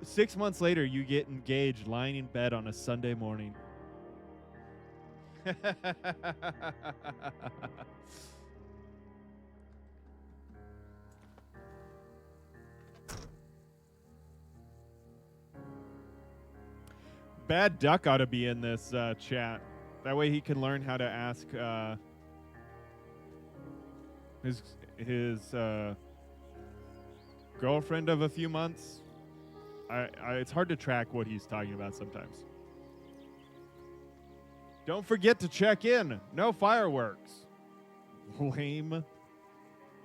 6 months later, you get engaged lying in bed on a Sunday morning. Bad Duck ought to be in this chat. That way he can learn how to ask his girlfriend of a few months. It's hard to track what he's talking about sometimes. Don't forget to check in. No fireworks. Lame.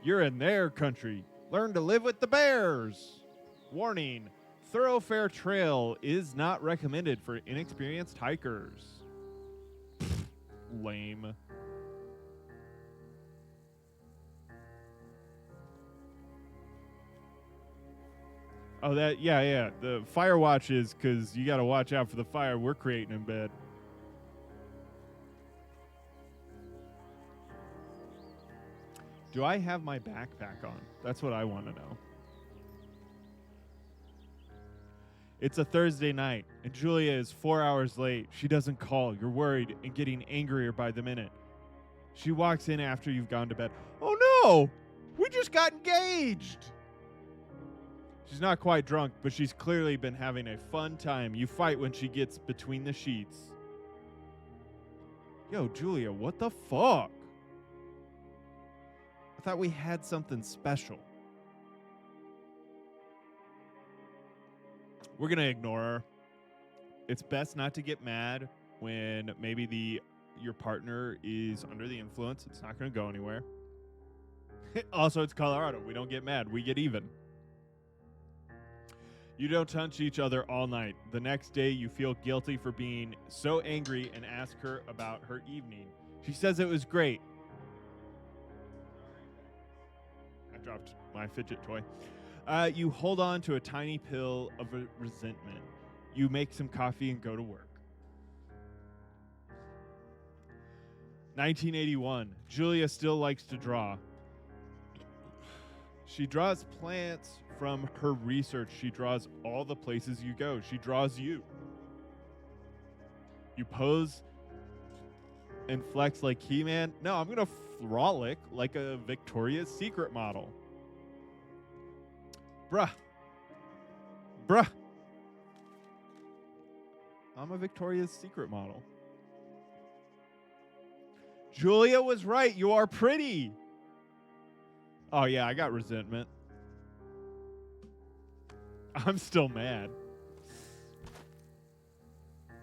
You're in their country. Learn to live with the bears. Warning. Thoroughfare trail is not recommended for inexperienced hikers. Lame. Oh, yeah. The FIREWATCH is because you got to watch out for the fire we're creating in bed. Do I have my backpack on? That's what I want to know. It's a Thursday night, and Julia is 4 hours late. She doesn't call. You're worried and getting angrier by the minute. She walks in after you've gone to bed. Oh, no! We just got engaged! She's not quite drunk, but she's clearly been having a fun time. You fight when she gets between the sheets. Yo, Julia, what the fuck? I thought we had something special. We're going to ignore her. It's best not to get mad when maybe your partner is under the influence. It's not going to go anywhere. Also, it's Colorado. We don't get mad. We get even. You don't touch each other all night. The next day, you feel guilty for being so angry and ask her about her evening. She says it was great. I dropped my fidget toy. You hold on to a tiny pill of resentment. You make some coffee and go to work. 1981. Julia still likes to draw. She draws plants from her research. She draws all the places you go. She draws you. You pose and flex like He-Man. No, I'm going to frolic like a Victoria's Secret model. Bruh. I'm a Victoria's Secret model. Julia was right. You are pretty. Oh, yeah, I got resentment. I'm still mad.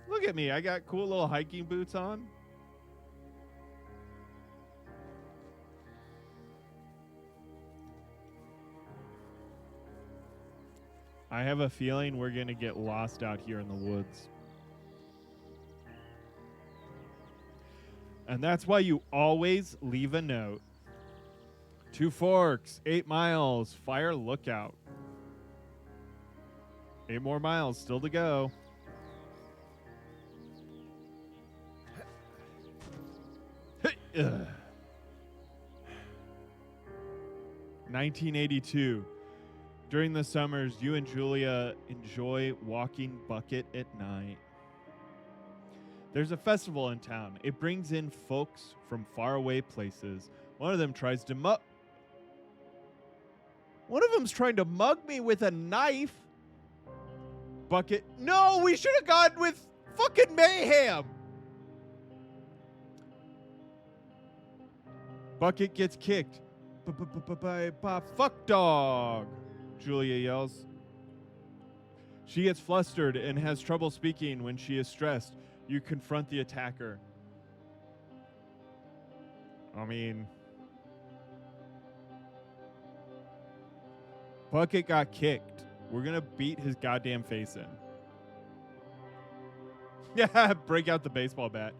Look at me. I got cool little hiking boots on. I have a feeling we're going to get lost out here in the woods. And that's why you always leave a note. 2 Forks, 8 miles, fire lookout. 8 more miles still to go. Hey, 1982. During the summers, you and Julia enjoy walking bucket at night. There's a festival in town. It brings in folks from faraway places. One of them tries to One of them's trying to mug me with a knife. Bucket. No, we should have gone with fucking Mayhem. Bucket gets kicked. By fuck dog, Julia yells. She gets flustered and has trouble speaking when she is stressed. You confront the attacker. I mean, Bucket got kicked. We're going to beat his goddamn face in. Yeah, break out the baseball bat.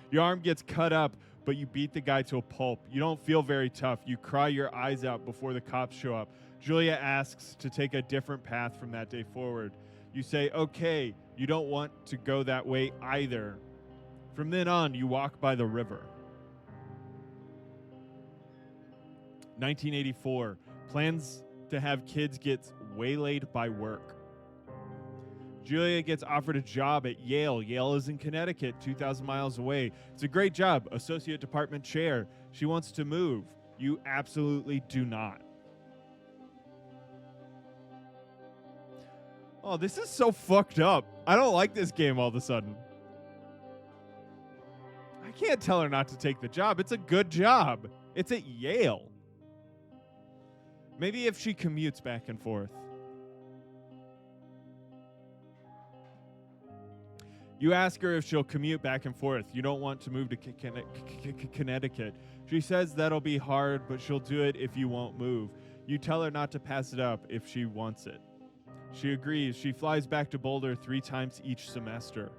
Your arm gets cut up, but you beat the guy to a pulp. You don't feel very tough. You cry your eyes out before the cops show up. Julia asks to take a different path from that day forward. You say, okay, you don't want to go that way either. From then on, you walk by the river. 1984. Plans to have kids gets waylaid by work. Julia gets offered a job at Yale. Yale is in Connecticut, 2,000 miles away. It's a great job, associate department chair. She wants to move. You absolutely do not. Oh, this is so fucked up. I don't like this game all of a sudden. I can't tell her not to take the job. It's a good job. It's at Yale. Maybe if she commutes back and forth. You ask her if she'll commute back and forth. You don't want to move to Connecticut. She says that'll be hard, but she'll do it if you won't move. You tell her not to pass it up if she wants it. She agrees. She flies back to Boulder 3 times each semester.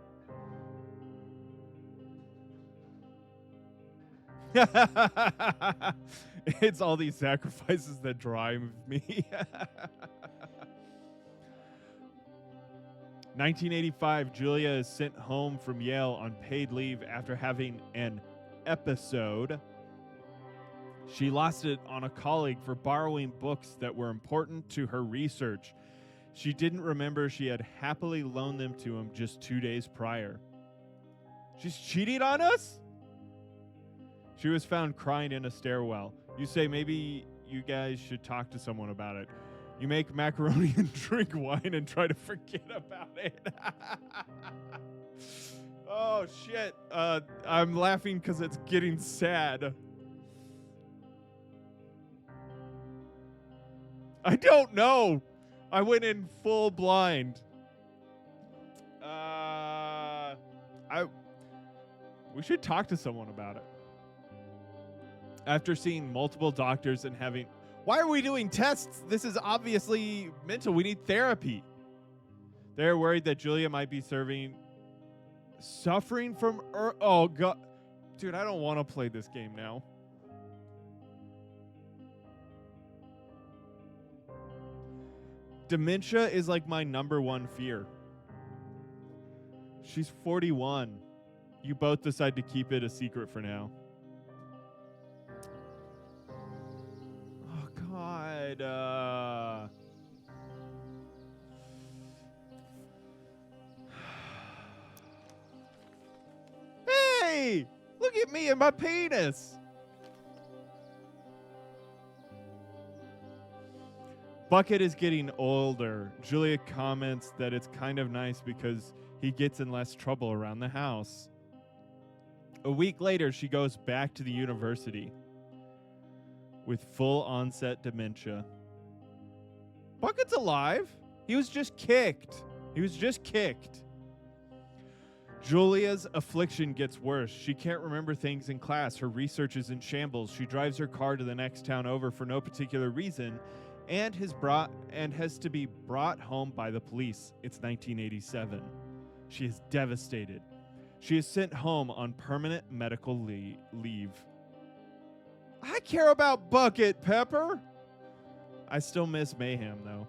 It's all these sacrifices that drive me. 1985, Julia is sent home from Yale on paid leave after having an episode. She lost it on a colleague for borrowing books that were important to her research. She didn't remember she had happily loaned them to him just 2 days prior. She's cheating on us? She was found crying in a stairwell. You say maybe you guys should talk to someone about it. You make macaroni and drink wine and try to forget about it. Oh, shit. I'm laughing because it's getting sad. I don't know. I went in full blind. We should talk to someone about it. After seeing multiple doctors and having... Why are we doing tests? This is obviously mental. We need therapy. They're worried that Julia might be suffering from... Oh, God. Dude, I don't want to play this game now. Dementia is like my #1 fear. She's 41. You both decide to keep it a secret for now. Oh, God. Hey! Look at me and my penis! Bucket is getting older. Julia comments that it's kind of nice because he gets in less trouble around the house. A week later, she goes back to the university with full onset dementia. Bucket's alive. He was just kicked. Julia's affliction gets worse. She can't remember things in class. Her research is in shambles. She drives her car to the next town over for no particular reason and has to be brought home by the police. It's 1987. She is devastated. She is sent home on permanent medical leave. I care about Bucket, Pepper. I still miss Mayhem, though.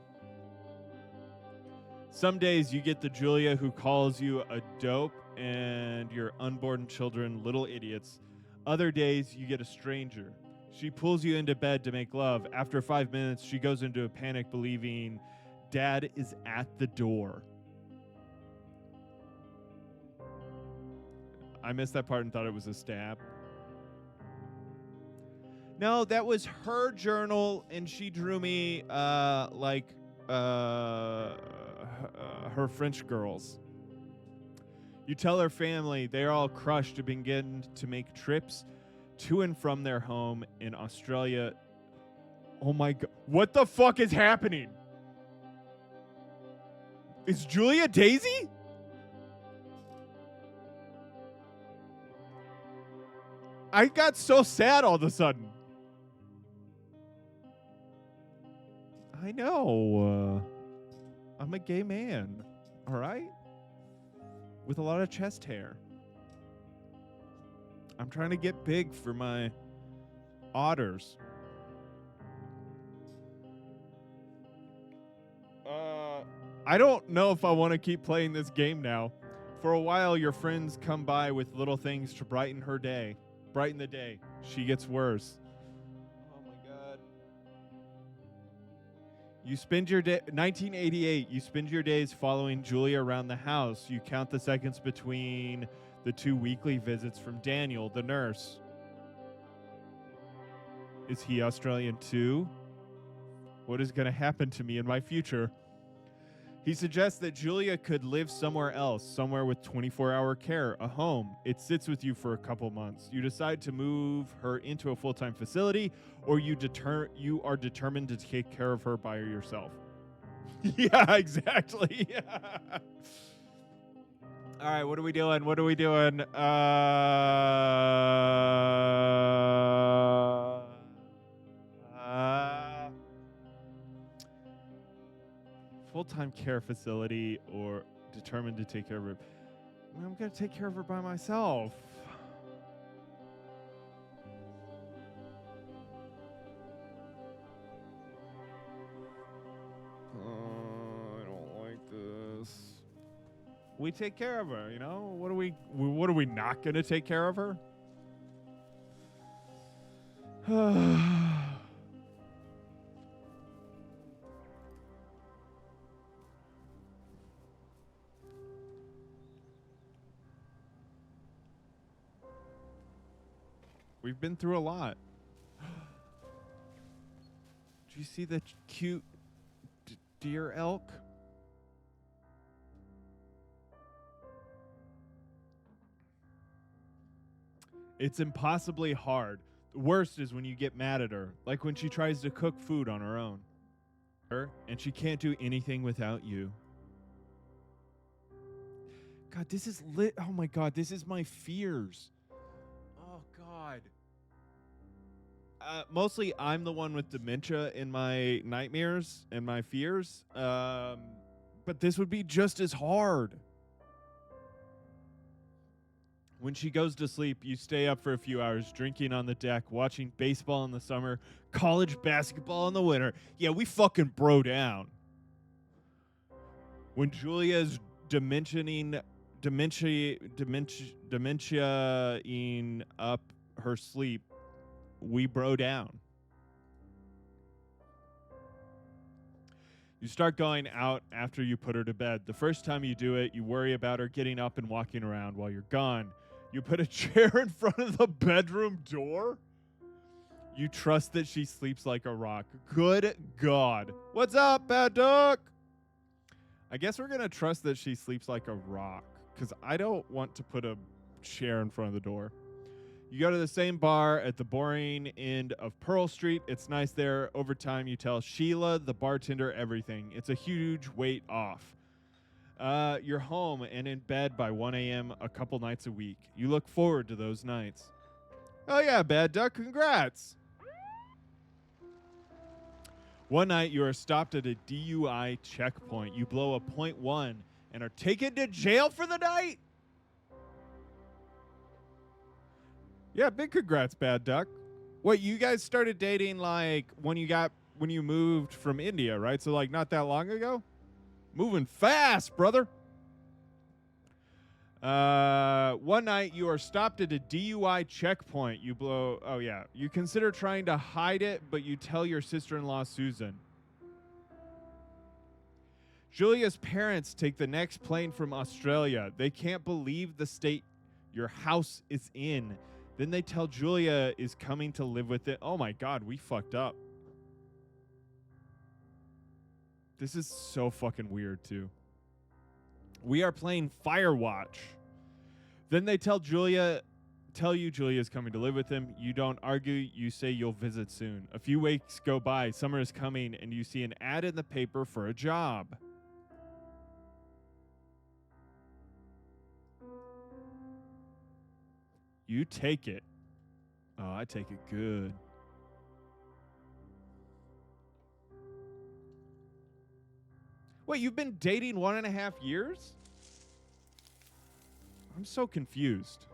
Some days you get the Julia who calls you a dope and your unborn children little idiots. Other days you get a stranger. She pulls you into bed to make love. After 5 minutes, she goes into a panic believing Dad is at the door. I missed that part and thought it was a stab. No, that was her journal, and she drew me, her French girls. You tell her family they're all crushed to begin to make trips to and from their home in Australia. Oh my god. What the fuck is happening? Is Julia Daisy? I got so sad all of a sudden. I know. I'm a gay man. All right? With a lot of chest hair. I'm trying to get big for my otters. I don't know if I want to keep playing this game now. For a while, your friends come by with little things to brighten her day. Brighten the day. She gets worse. Oh my god. You spend your day 1988, you spend your days following Julia around the house. You count the seconds between the 2 weekly visits from Daniel, the nurse. Is he Australian too? What is going to happen to me in my future? He suggests that Julia could live somewhere else, somewhere with 24-hour care, a home. It sits with you for a couple months. You decide to move her into a full-time facility, or you are determined to take care of her by yourself. Yeah, exactly. All right, what are we doing? What are we doing? Full-time care facility or determined to take care of her. I'm going to take care of her by myself. I don't like this. We take care of her, you know? What are we not going to take care of her? We've been through a lot. Do you see the cute deer elk? It's impossibly hard. The worst is when you get mad at her, like when she tries to cook food on her own. And she can't do anything without you. God, this is lit. Oh my God, this is my fears. Oh God. Mostly I'm the one with dementia in my nightmares and my fears. But this would be just as hard. When she goes to sleep, you stay up for a few hours, drinking on the deck, watching baseball in the summer, college basketball in the winter. Yeah, we fucking bro down. When Julia's dementiaing up her sleep, we bro down. You start going out after you put her to bed. The first time you do it, you worry about her getting up and walking around while you're gone. You put a chair in front of the bedroom door. You trust that she sleeps like a rock. Good God. What's up, bad dog? I guess we're going to trust that she sleeps like a rock, because I don't want to put a chair in front of the door. You go to the same bar at the boring end of Pearl Street. It's nice there. Over time, you tell Sheila, the bartender, everything. It's a huge weight off. You're home and in bed by 1 a.m. a couple nights a week. You look forward to those nights. Oh, yeah, Bad Duck, congrats. One night, you are stopped at a DUI checkpoint. You blow a .1 and are taken to jail for the night. Yeah, big congrats, Bad Duck. Wait, you guys started dating like when you moved from India, right? So like not that long ago? Moving fast, brother. One night you are stopped at a DUI checkpoint. You consider trying to hide it, but you tell your sister-in-law, Susan. Julia's parents take the next plane from Australia. They can't believe the state your house is in. Then they tell Julia is coming to live with it. Oh my God, we fucked up. This is so fucking weird too. We are playing Firewatch. Then they tell you Julia's coming to live with him. You don't argue. You say you'll visit soon. A few weeks go by. Summer is coming, and you see an ad in the paper for a job. You take it. Oh, I take it good. Wait, you've been dating 1.5 years? I'm so confused.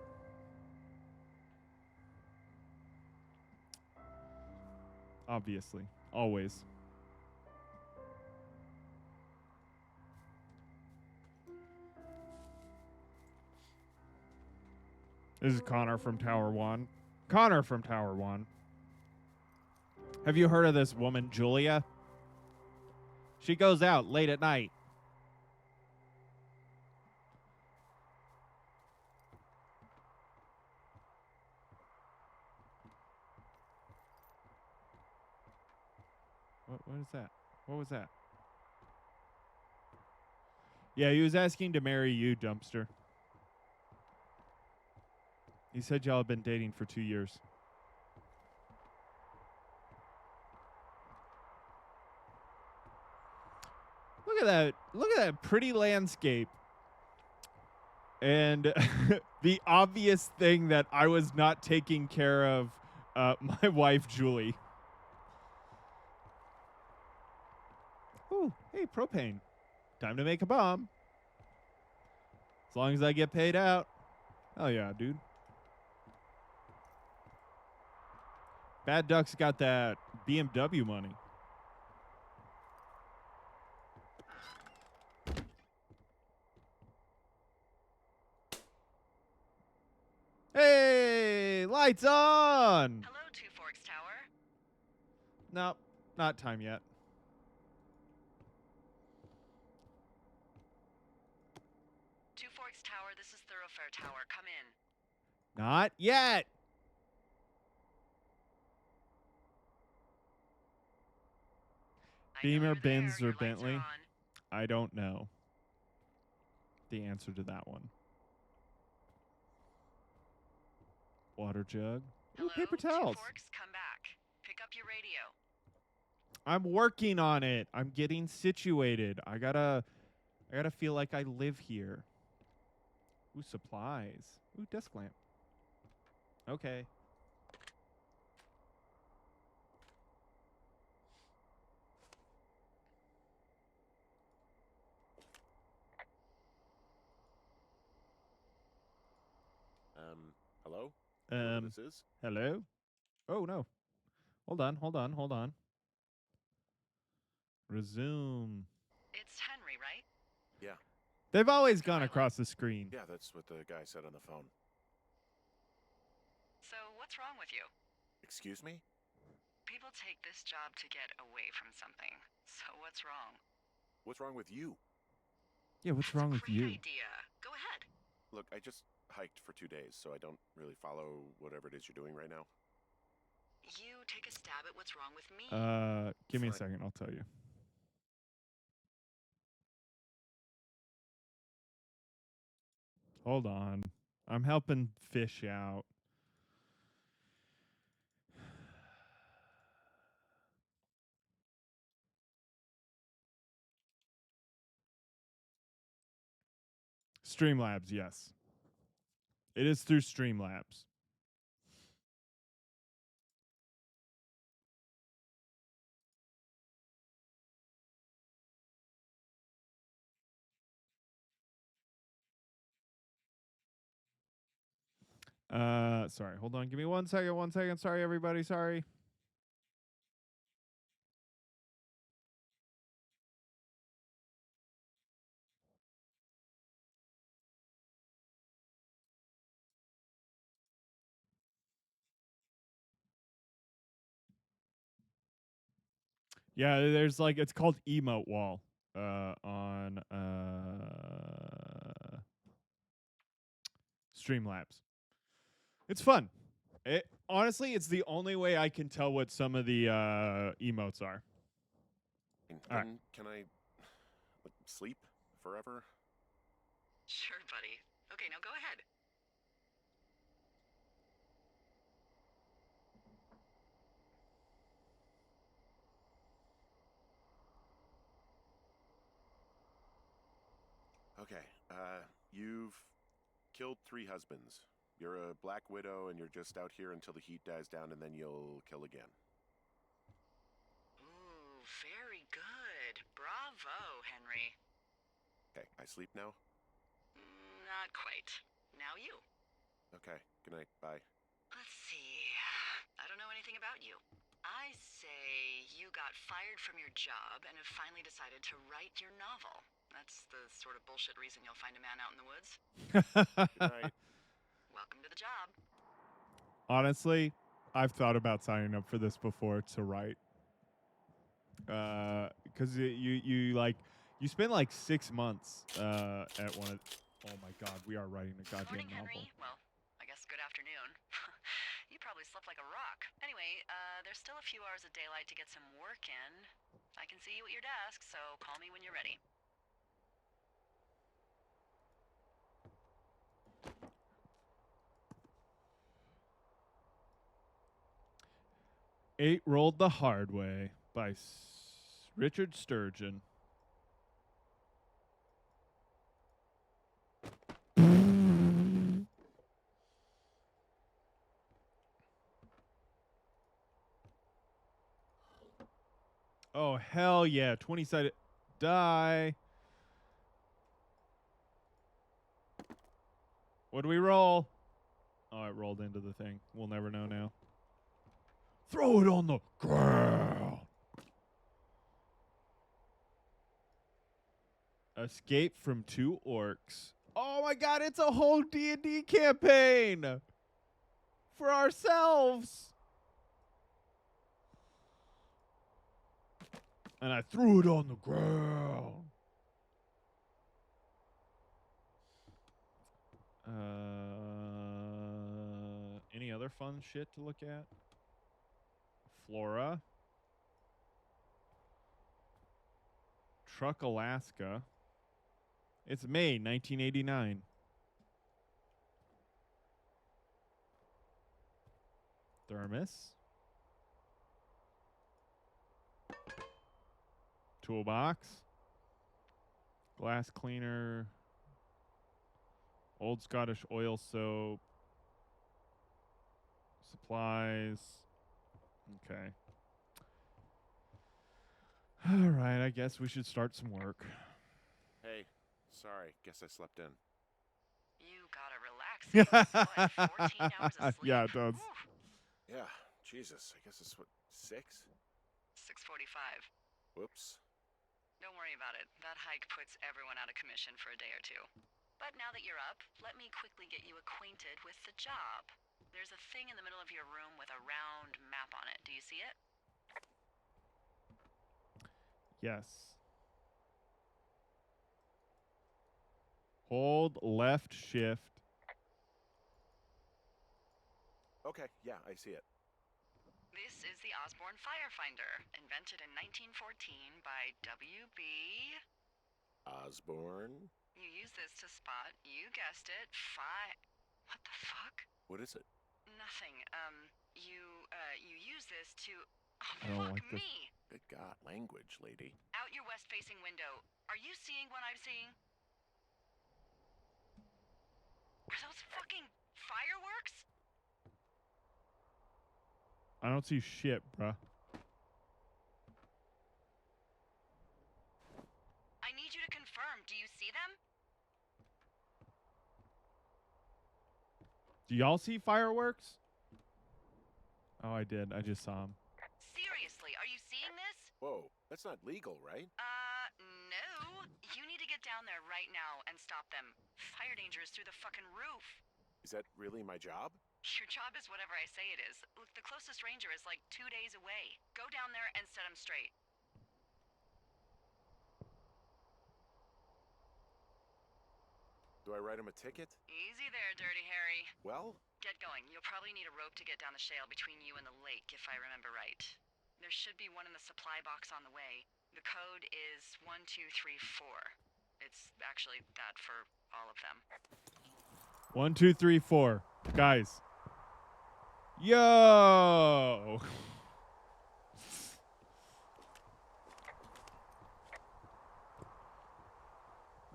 Obviously. Always. This is Connor from Tower 1. Connor from Tower 1. Have you heard of this woman, Julia? She goes out late at night. What is that? What was that? Yeah, he was asking to marry you, Dumpster. He said y'all have been dating for 2 years. Look at that. Look at that pretty landscape. And the obvious thing that I was not taking care of my wife, Julie. Ooh, hey, propane. Time to make a bomb. As long as I get paid out. Oh, yeah, dude. Bad Duck's got that BMW money. Hey, lights on. Hello, Two Forks Tower. Nope, not time yet. Two Forks Tower, this is Thoroughfare Tower. Come in. Not yet. Beamer, Benz, or Bentley? I don't know the answer to that one. Water jug. Hello, Ooh, paper towels. Two Forks, come back. Pick up your radio. I'm working on it. I'm getting situated. I gotta feel like I live here. Ooh, supplies. Ooh, desk lamp. Okay. Hello? You know who this is? Hello? Oh, no. Hold on. Resume. It's Henry, right? Yeah. They've always gone across the screen. Yeah, that's what the guy said on the phone. So, what's wrong with you? Excuse me? People take this job to get away from something. So, what's wrong? What's wrong with you? Yeah, what's wrong with you? Great idea. Go ahead. Look, I just hiked for 2 days, so I don't really follow whatever it is you're doing right now. You take a stab at what's wrong with me. Give me a Fine. second. I'll tell you. Hold on. I'm helping Fish out. Streamlabs, yes. It is through Streamlabs. Sorry. Hold on. Give me 1 second. 1 second. Sorry, everybody. Sorry. Yeah, there's like it's called emote wall on Streamlabs. It's fun. Honestly, it's the only way I can tell what some of the emotes are. And All then can I sleep forever? Sure, buddy. Okay, now go ahead. Okay. You've killed 3 husbands. You're a black widow, and you're just out here until the heat dies down, and then you'll kill again. Ooh, very good. Bravo, Henry. Okay, I sleep now? Not quite. Now you. Okay, good night, bye. Let's see. I don't know anything about you. I say you got fired from your job and have finally decided to write your novel. That's the sort of bullshit reason you'll find a man out in the woods. Good night. Welcome to the job. Honestly, I've thought about signing up for this before to write. Because you spend like 6 months at one of. Oh my God, we are writing a goddamn Morning, novel. Henry. Well, I guess good afternoon. You probably slept like a rock. Anyway, there's still a few hours of daylight to get some work in. I can see you at your desk, so call me when you're ready. Eight Rolled the Hard Way by Richard Sturgeon. Oh, hell yeah. 20-sided die. What do we roll? Oh, it rolled into the thing. We'll never know now. Throw it on the ground. Escape from 2 orcs. Oh my God, it's a whole D&D campaign for ourselves. And I threw it on the ground. Any other fun shit to look at? Flora. Truck, Alaska. It's May 1989. Thermos. Toolbox. Glass cleaner. Old Scottish oil soap. Supplies. Okay. All right, I guess we should start some work. Hey, sorry, guess I slept in. You got a relaxing, what, 14 hours of sleep? Yeah, it does. Ooh, Yeah, Jesus, I guess it's what, 6? 6:45. Whoops. Don't worry about it. That hike puts everyone out of commission for a day or two. But now that you're up, let me quickly get you acquainted with the job. There's a thing in the middle of your room with a round map on it. Do you see it? Yes. Hold left shift. Okay, yeah, I see it. This is the Osborne Firefinder, invented in 1914 by W.B. Osborne? You use this to spot, you guessed it, What the fuck? What is it? Nothing. You use this to... Oh, I don't fuck like this. me! Good God, language, lady. Out your west-facing window. Are you seeing what I'm seeing? Are those fucking fireworks? I don't see shit, bruh. I need you to confirm. Do you see them? Do y'all see fireworks? Oh, I did. I just saw them. Seriously, are you seeing this? Whoa, that's not legal, right? No. You need to get down there right now and stop them. Fire danger is through the fucking roof. Is that really my job? Your job is whatever I say it is. Look, the closest ranger is like 2 days away. Go down there and set him straight. Do I write him a ticket? Easy there, Dirty Harry. Well, Get going. You'll probably need a rope to get down the shale between you and the lake, if I remember right. There should be one in the supply box on the way. The code is 1234. It's actually that for all of them. 1, 2, 3, 4. Guys. Yo!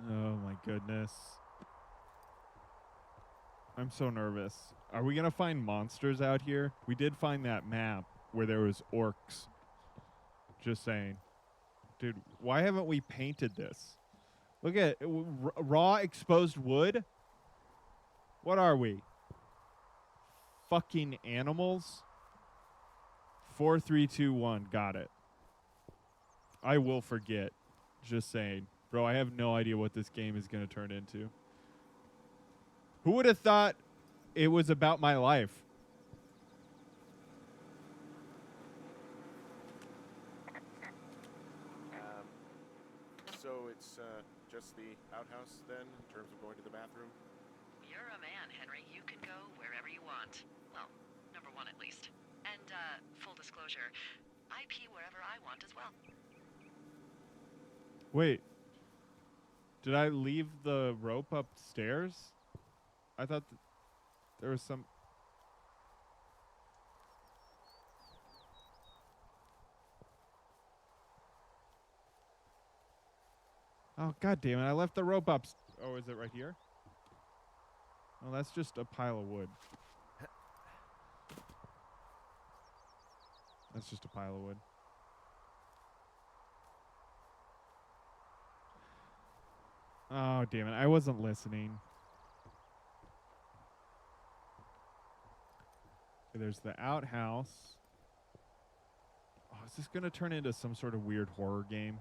Oh my goodness. I'm so nervous. Are we going to find monsters out here? We did find that map where there was orcs. Just saying. Dude, why haven't we painted this? Look at raw exposed wood. What are we? Fucking animals? 4, 3, 2, 1. Got it. I will forget. Just saying. Bro, I have no idea what this game is going to turn into. Who would have thought it was about my life? So it's just the outhouse then, in terms of going to the bathroom? You're a man, Henry. You can go wherever you want. Well, number one at least. And, full disclosure, I pee wherever I want as well. Wait. Did I leave the rope upstairs? I thought there was some... Oh, god damn it. I left the rope up. Oh, is it right here? Oh, that's just a pile of wood. That's just a pile of wood. Oh, damn it. I wasn't listening. Okay, there's the outhouse. Oh, is this going to turn into some sort of weird horror game?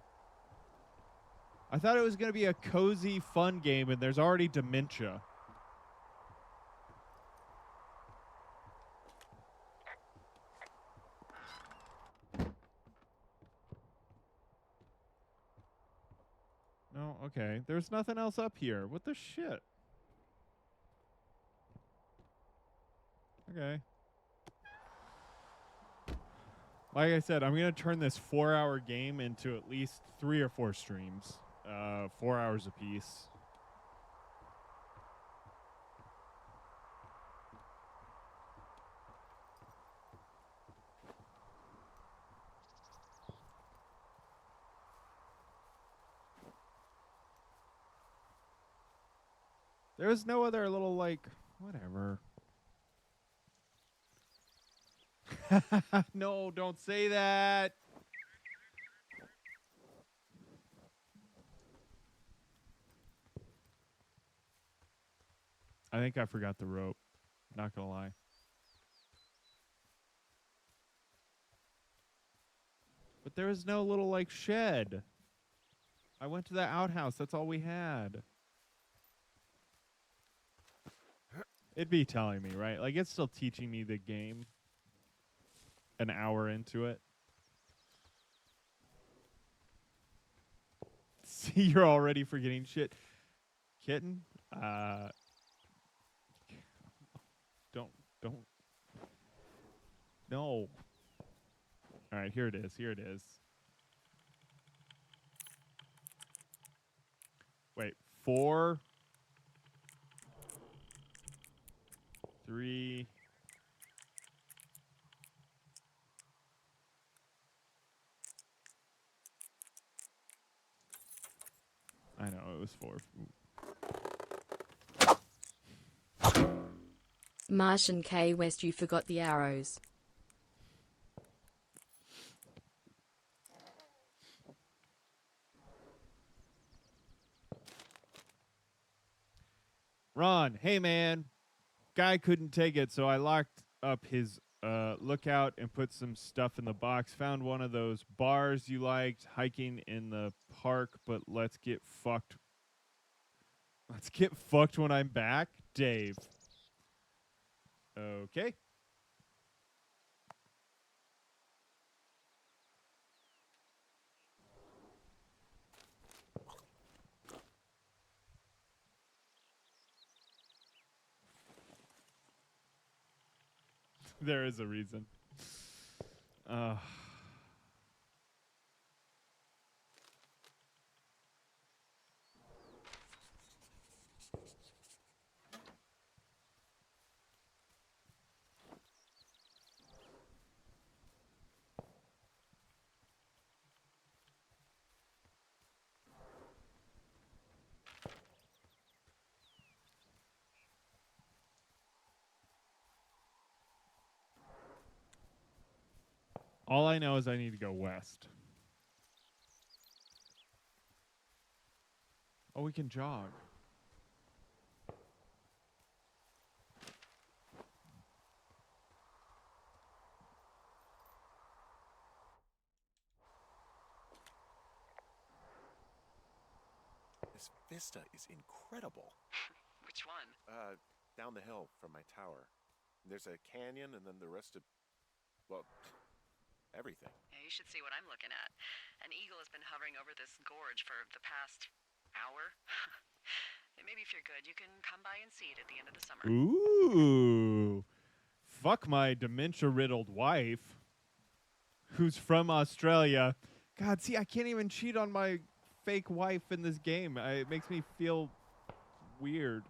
I thought it was going to be a cozy, fun game, and there's already dementia. No, okay. There's nothing else up here. What the shit? Okay. Like I said, I'm going to turn this 4-hour game into at least 3 or 4 streams. 4 hours apiece. There's no other little, like, whatever. No, don't say that. I think I forgot the rope. Not gonna lie. But there was no little, like, shed. I went to the outhouse. That's all we had. It'd be telling me, right? Like, it's still teaching me the game. An hour into it. See, you're already forgetting shit. Kitten? Don't. No. All right, here it is. Here it is. Wait, 4, 3. I know, it was 4. Martian K West, you forgot the arrows. Ron, hey man. Guy couldn't take it, so I locked up his lookout and put some stuff in the box. Found one of those bars you liked, hiking in the park, but let's get fucked. Let's get fucked when I'm back, Dave. Okay. There is a reason. All I know is I need to go west. Oh, we can jog. This vista is incredible. Which one? Down the hill from my tower. There's a canyon and then the rest of, well, everything. Yeah, you should see what I'm looking at. An eagle has been hovering over this gorge for the past hour. And maybe if you're good, you can come by and see it at the end of the summer. Ooh. Fuck my dementia-riddled wife, who's from Australia. God, see, I can't even cheat on my fake wife in this game. It makes me feel weird.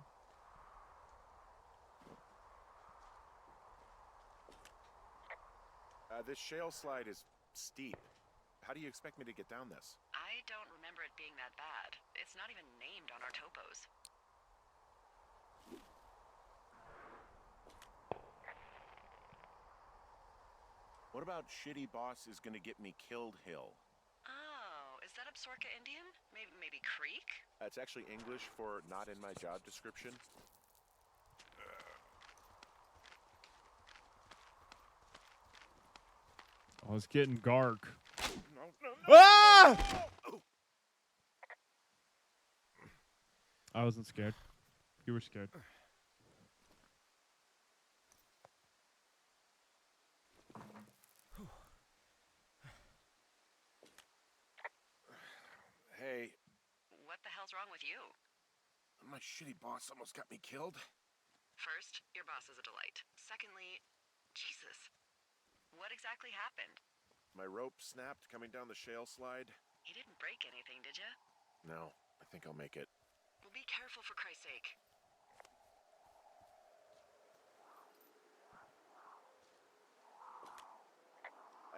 This shale slide is steep. How do you expect me to get down this? I don't remember it being that bad. It's not even named on our topos. What about shitty boss is gonna get me killed hill? Oh, is that Absorka Indian? Maybe Creek? It's actually English for not in my job description. Oh, it's getting dark. No. Ah! I wasn't scared. You were scared. Hey, What the hell's wrong with you? my shitty boss almost got me killed. First, your boss is a delight. Secondly, Jesus. What exactly happened? My rope snapped coming down the shale slide. You didn't break anything, did you? No, I think I'll make it. Well, be careful for Christ's sake.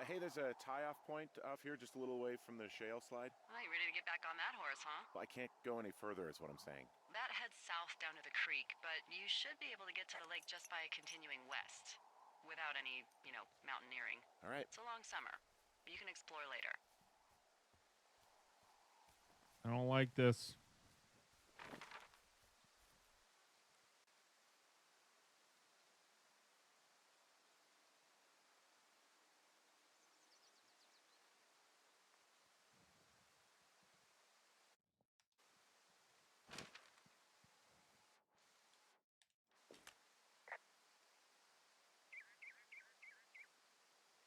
Hey, there's a tie-off point off here just a little away from the shale slide. Oh, you ready to get back on that horse, huh? Well, I can't go any further is what I'm saying. That heads south down to the creek, but you should be able to get to the lake just by continuing west. Without any, mountaineering. All right. It's a long summer. You can explore later. I don't like this.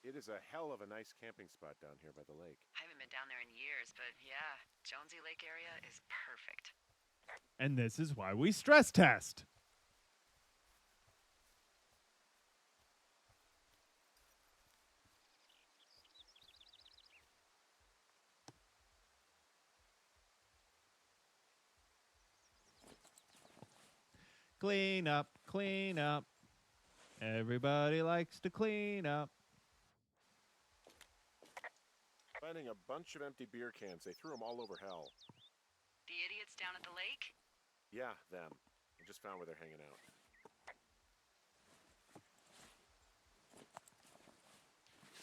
It is a hell of a nice camping spot down here by the lake. I haven't been down there in years, but yeah, Jonesy Lake area is perfect. And this is why we stress test. Clean up, clean up. Everybody likes to clean up. Finding a bunch of empty beer cans. They threw them all over hell. The idiots down at the lake? Yeah, them. I just found where they're hanging out.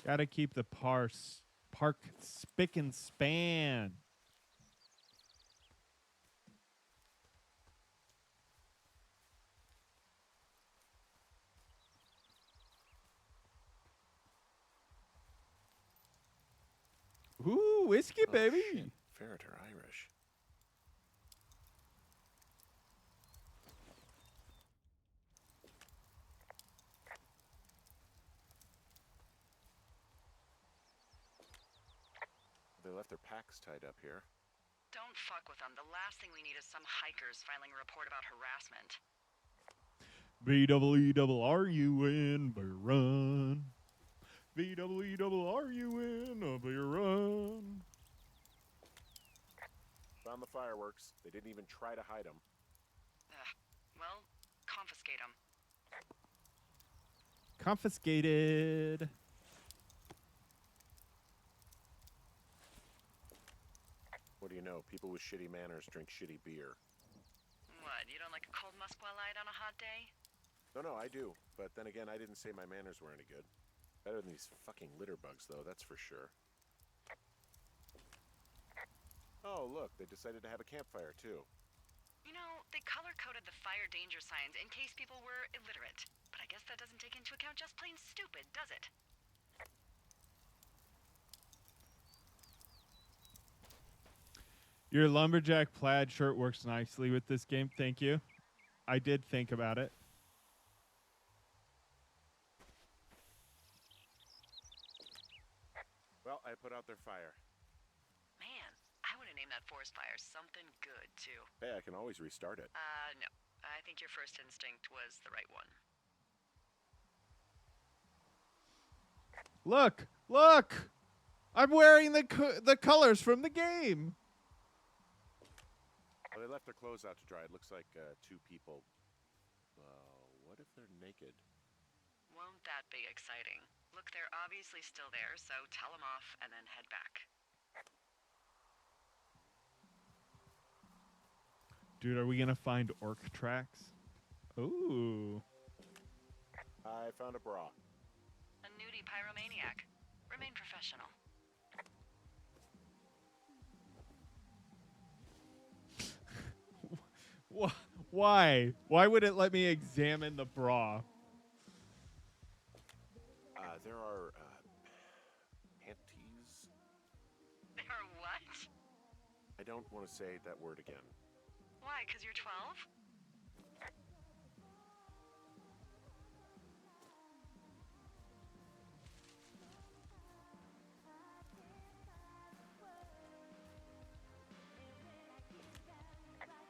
Gotta keep the park spick and span. Ooh, whiskey, Oh, baby. shit. Ferret are Irish. They left their packs tied up here. Don't fuck with them. The last thing we need is some hikers filing a report about harassment. B-double-E-double-R-U-N, beer run. B-double-E-double-R-U-N, a beer run. Found the fireworks. They didn't even try to hide them. Well, confiscate them. Confiscated. What do you know? People with shitty manners drink shitty beer. What, you don't like a cold Musqua Light on a hot day? No, I do. But then again, I didn't say my manners were any good. Better than these fucking litter bugs, though, that's for sure. Oh, look, they decided to have a campfire, too. You know, they color-coded the fire danger signs in case people were illiterate. But I guess that doesn't take into account just plain stupid, does it? Your lumberjack plaid shirt works nicely with this game. Thank you. I did think about it. Well, I put out their fire. Man, I want to name that forest fire something good, too. Hey, I can always restart it. No. I think your first instinct was the right one. Look! Look! I'm wearing the colors from the game. Well, they left their clothes out to dry. It looks like 2 people. What if they're naked? Won't that be exciting? Look, they're obviously still there, so tell them off and then head back. Dude, are we gonna find orc tracks? Ooh. I found a bra. A nudie pyromaniac. Remain professional. Why? Why would it let me examine the bra? There are panties. There are what? I don't want to say that word again. Why, 'cause you're 12?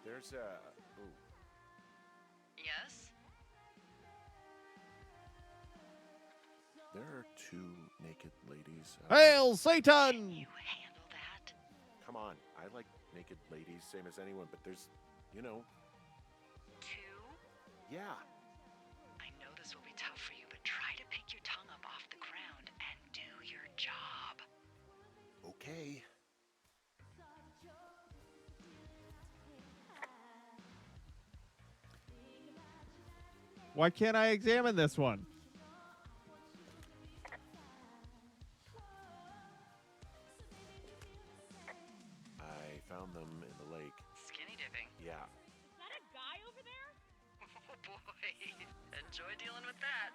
There's a... Ooh. Yes? There are 2 naked ladies. Hail Satan! You handle that? Come on. I like naked ladies, same as anyone, but there's, you know... 2? Yeah. I know this will be tough for you, but try to pick your tongue up off the ground and do your job. Okay. Why can't I examine this one? I found them in the lake. Skinny dipping. Yeah. Is that a guy over there? Oh boy. Enjoy dealing with that.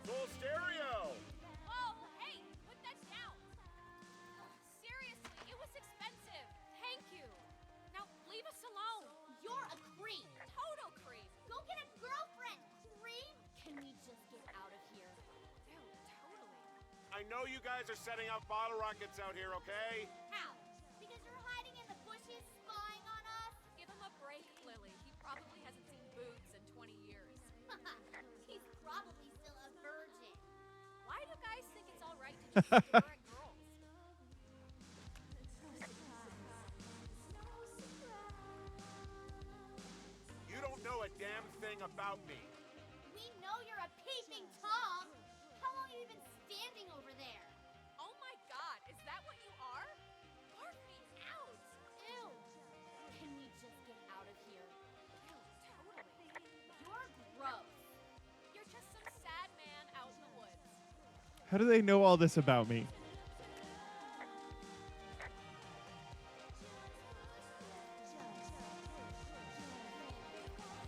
Full stereo! Whoa, hey, put that down. Seriously, it was expensive. Thank you. Now leave us alone. You're a creep. Total creep. Go get a girlfriend, creep. Can we just get out of here? Dude, totally. I know you guys are setting up bottle rockets out here, okay? How? Because you're hiding in the bushes spying on us? Give him a break, Lily. He probably hasn't seen boobs in 20 years. He's probably still a virgin. Why do guys think it's all right to just stare at girls? You don't know a damn thing about me. We know you're a peeping Tom. How long have you been standing over there? Oh my god, is that what you are? Barf me out. Ew. Can we just get out of here? Dude, totally. You're gross. You're just some sad man out in the woods. How do they know all this about me?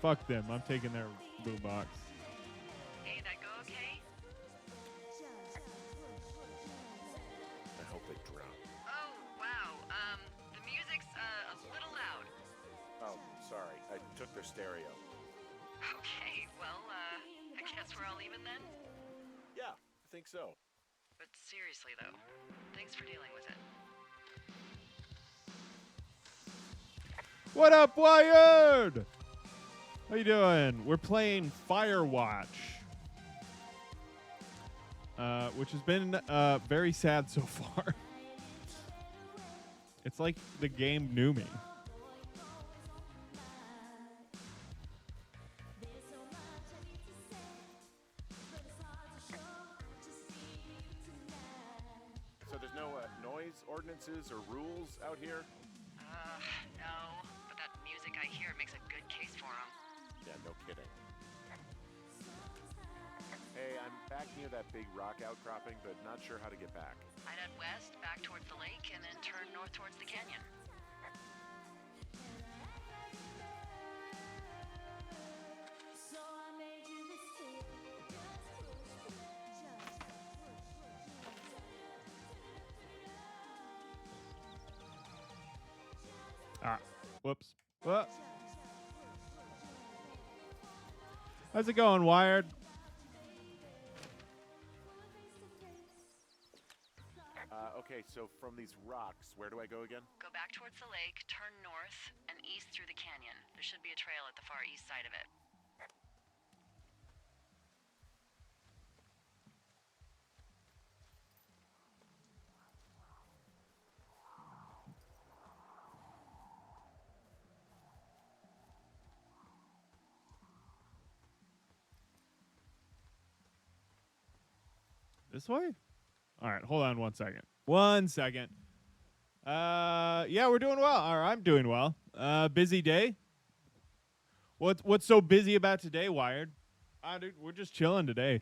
Fuck them. I'm taking their boombox. Hey, that go okay? I hope they drown. Oh, wow. The music's a little loud. Oh, sorry. I took their stereo. Okay, well, I guess we're all even then? Yeah, I think so. But seriously, though, thanks for dealing with it. What up, Wired? How you doing? We're playing FIREWATCH, which has been very sad so far. It's like the game knew me. So there's no noise ordinances or rules out here? No, but that music I hear makes a good case for 'em. Yeah, no kidding. back near that big rock outcropping, but not sure how to get back. I'd head west, back towards the lake, and then turn north towards the canyon. Ah, whoops. What? How's it going, Wired? Okay, so from these rocks, where do I go again? Go back towards the lake, turn north, and east through the canyon. There should be a trail at the far east side of it. This way? All right, hold on 1 second. 1 second. Yeah, we're doing well. Or I'm doing well. Busy day. What's so busy about today, Wired? Dude, we're just chilling today.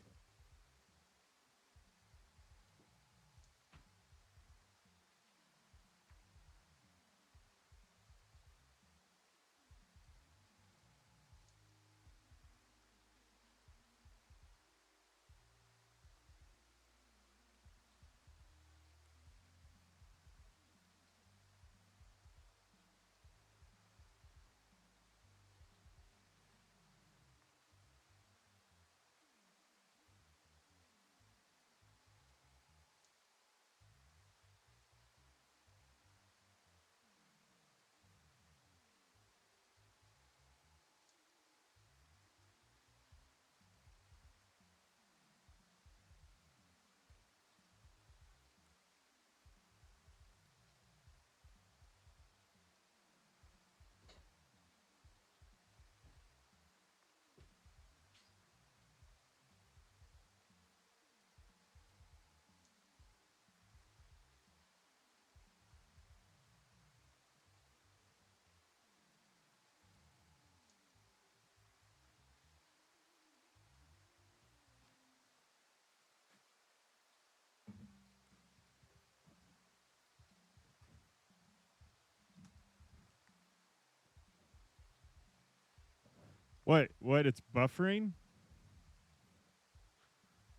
What? It's buffering?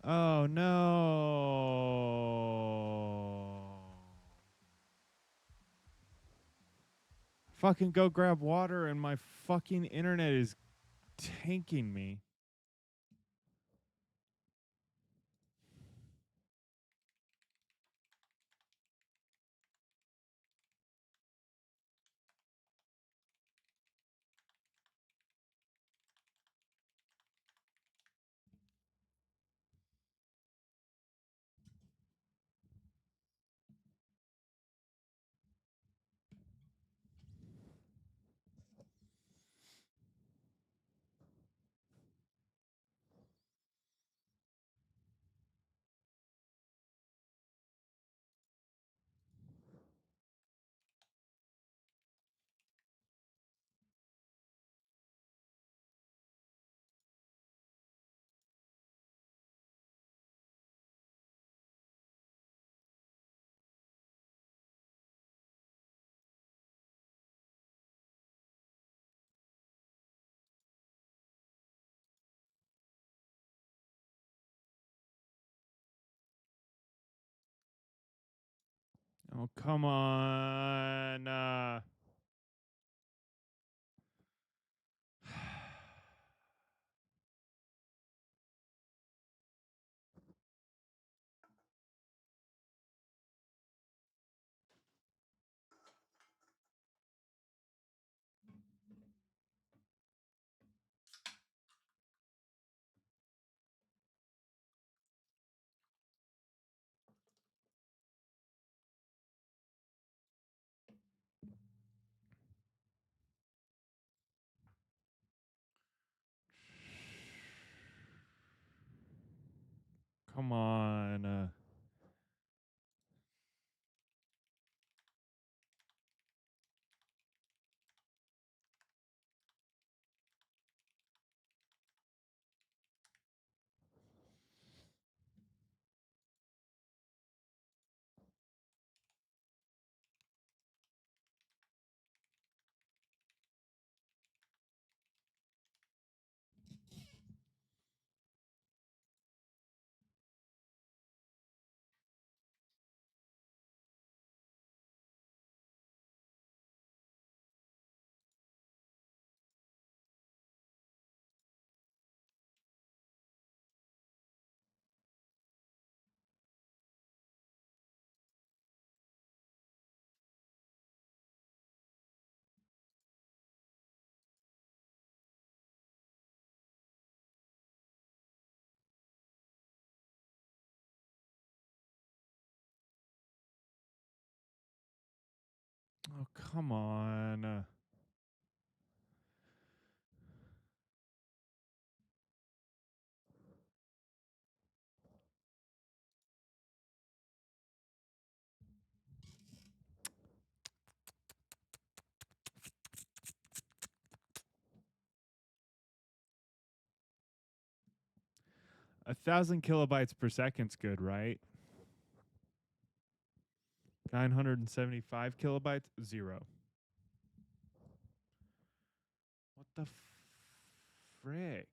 Oh, no. Fucking go grab water and my fucking internet is tanking me. Oh, come on. Oh, come on. A 1,000 kilobytes per second's good, right? 975 kilobytes, 0. What the frick?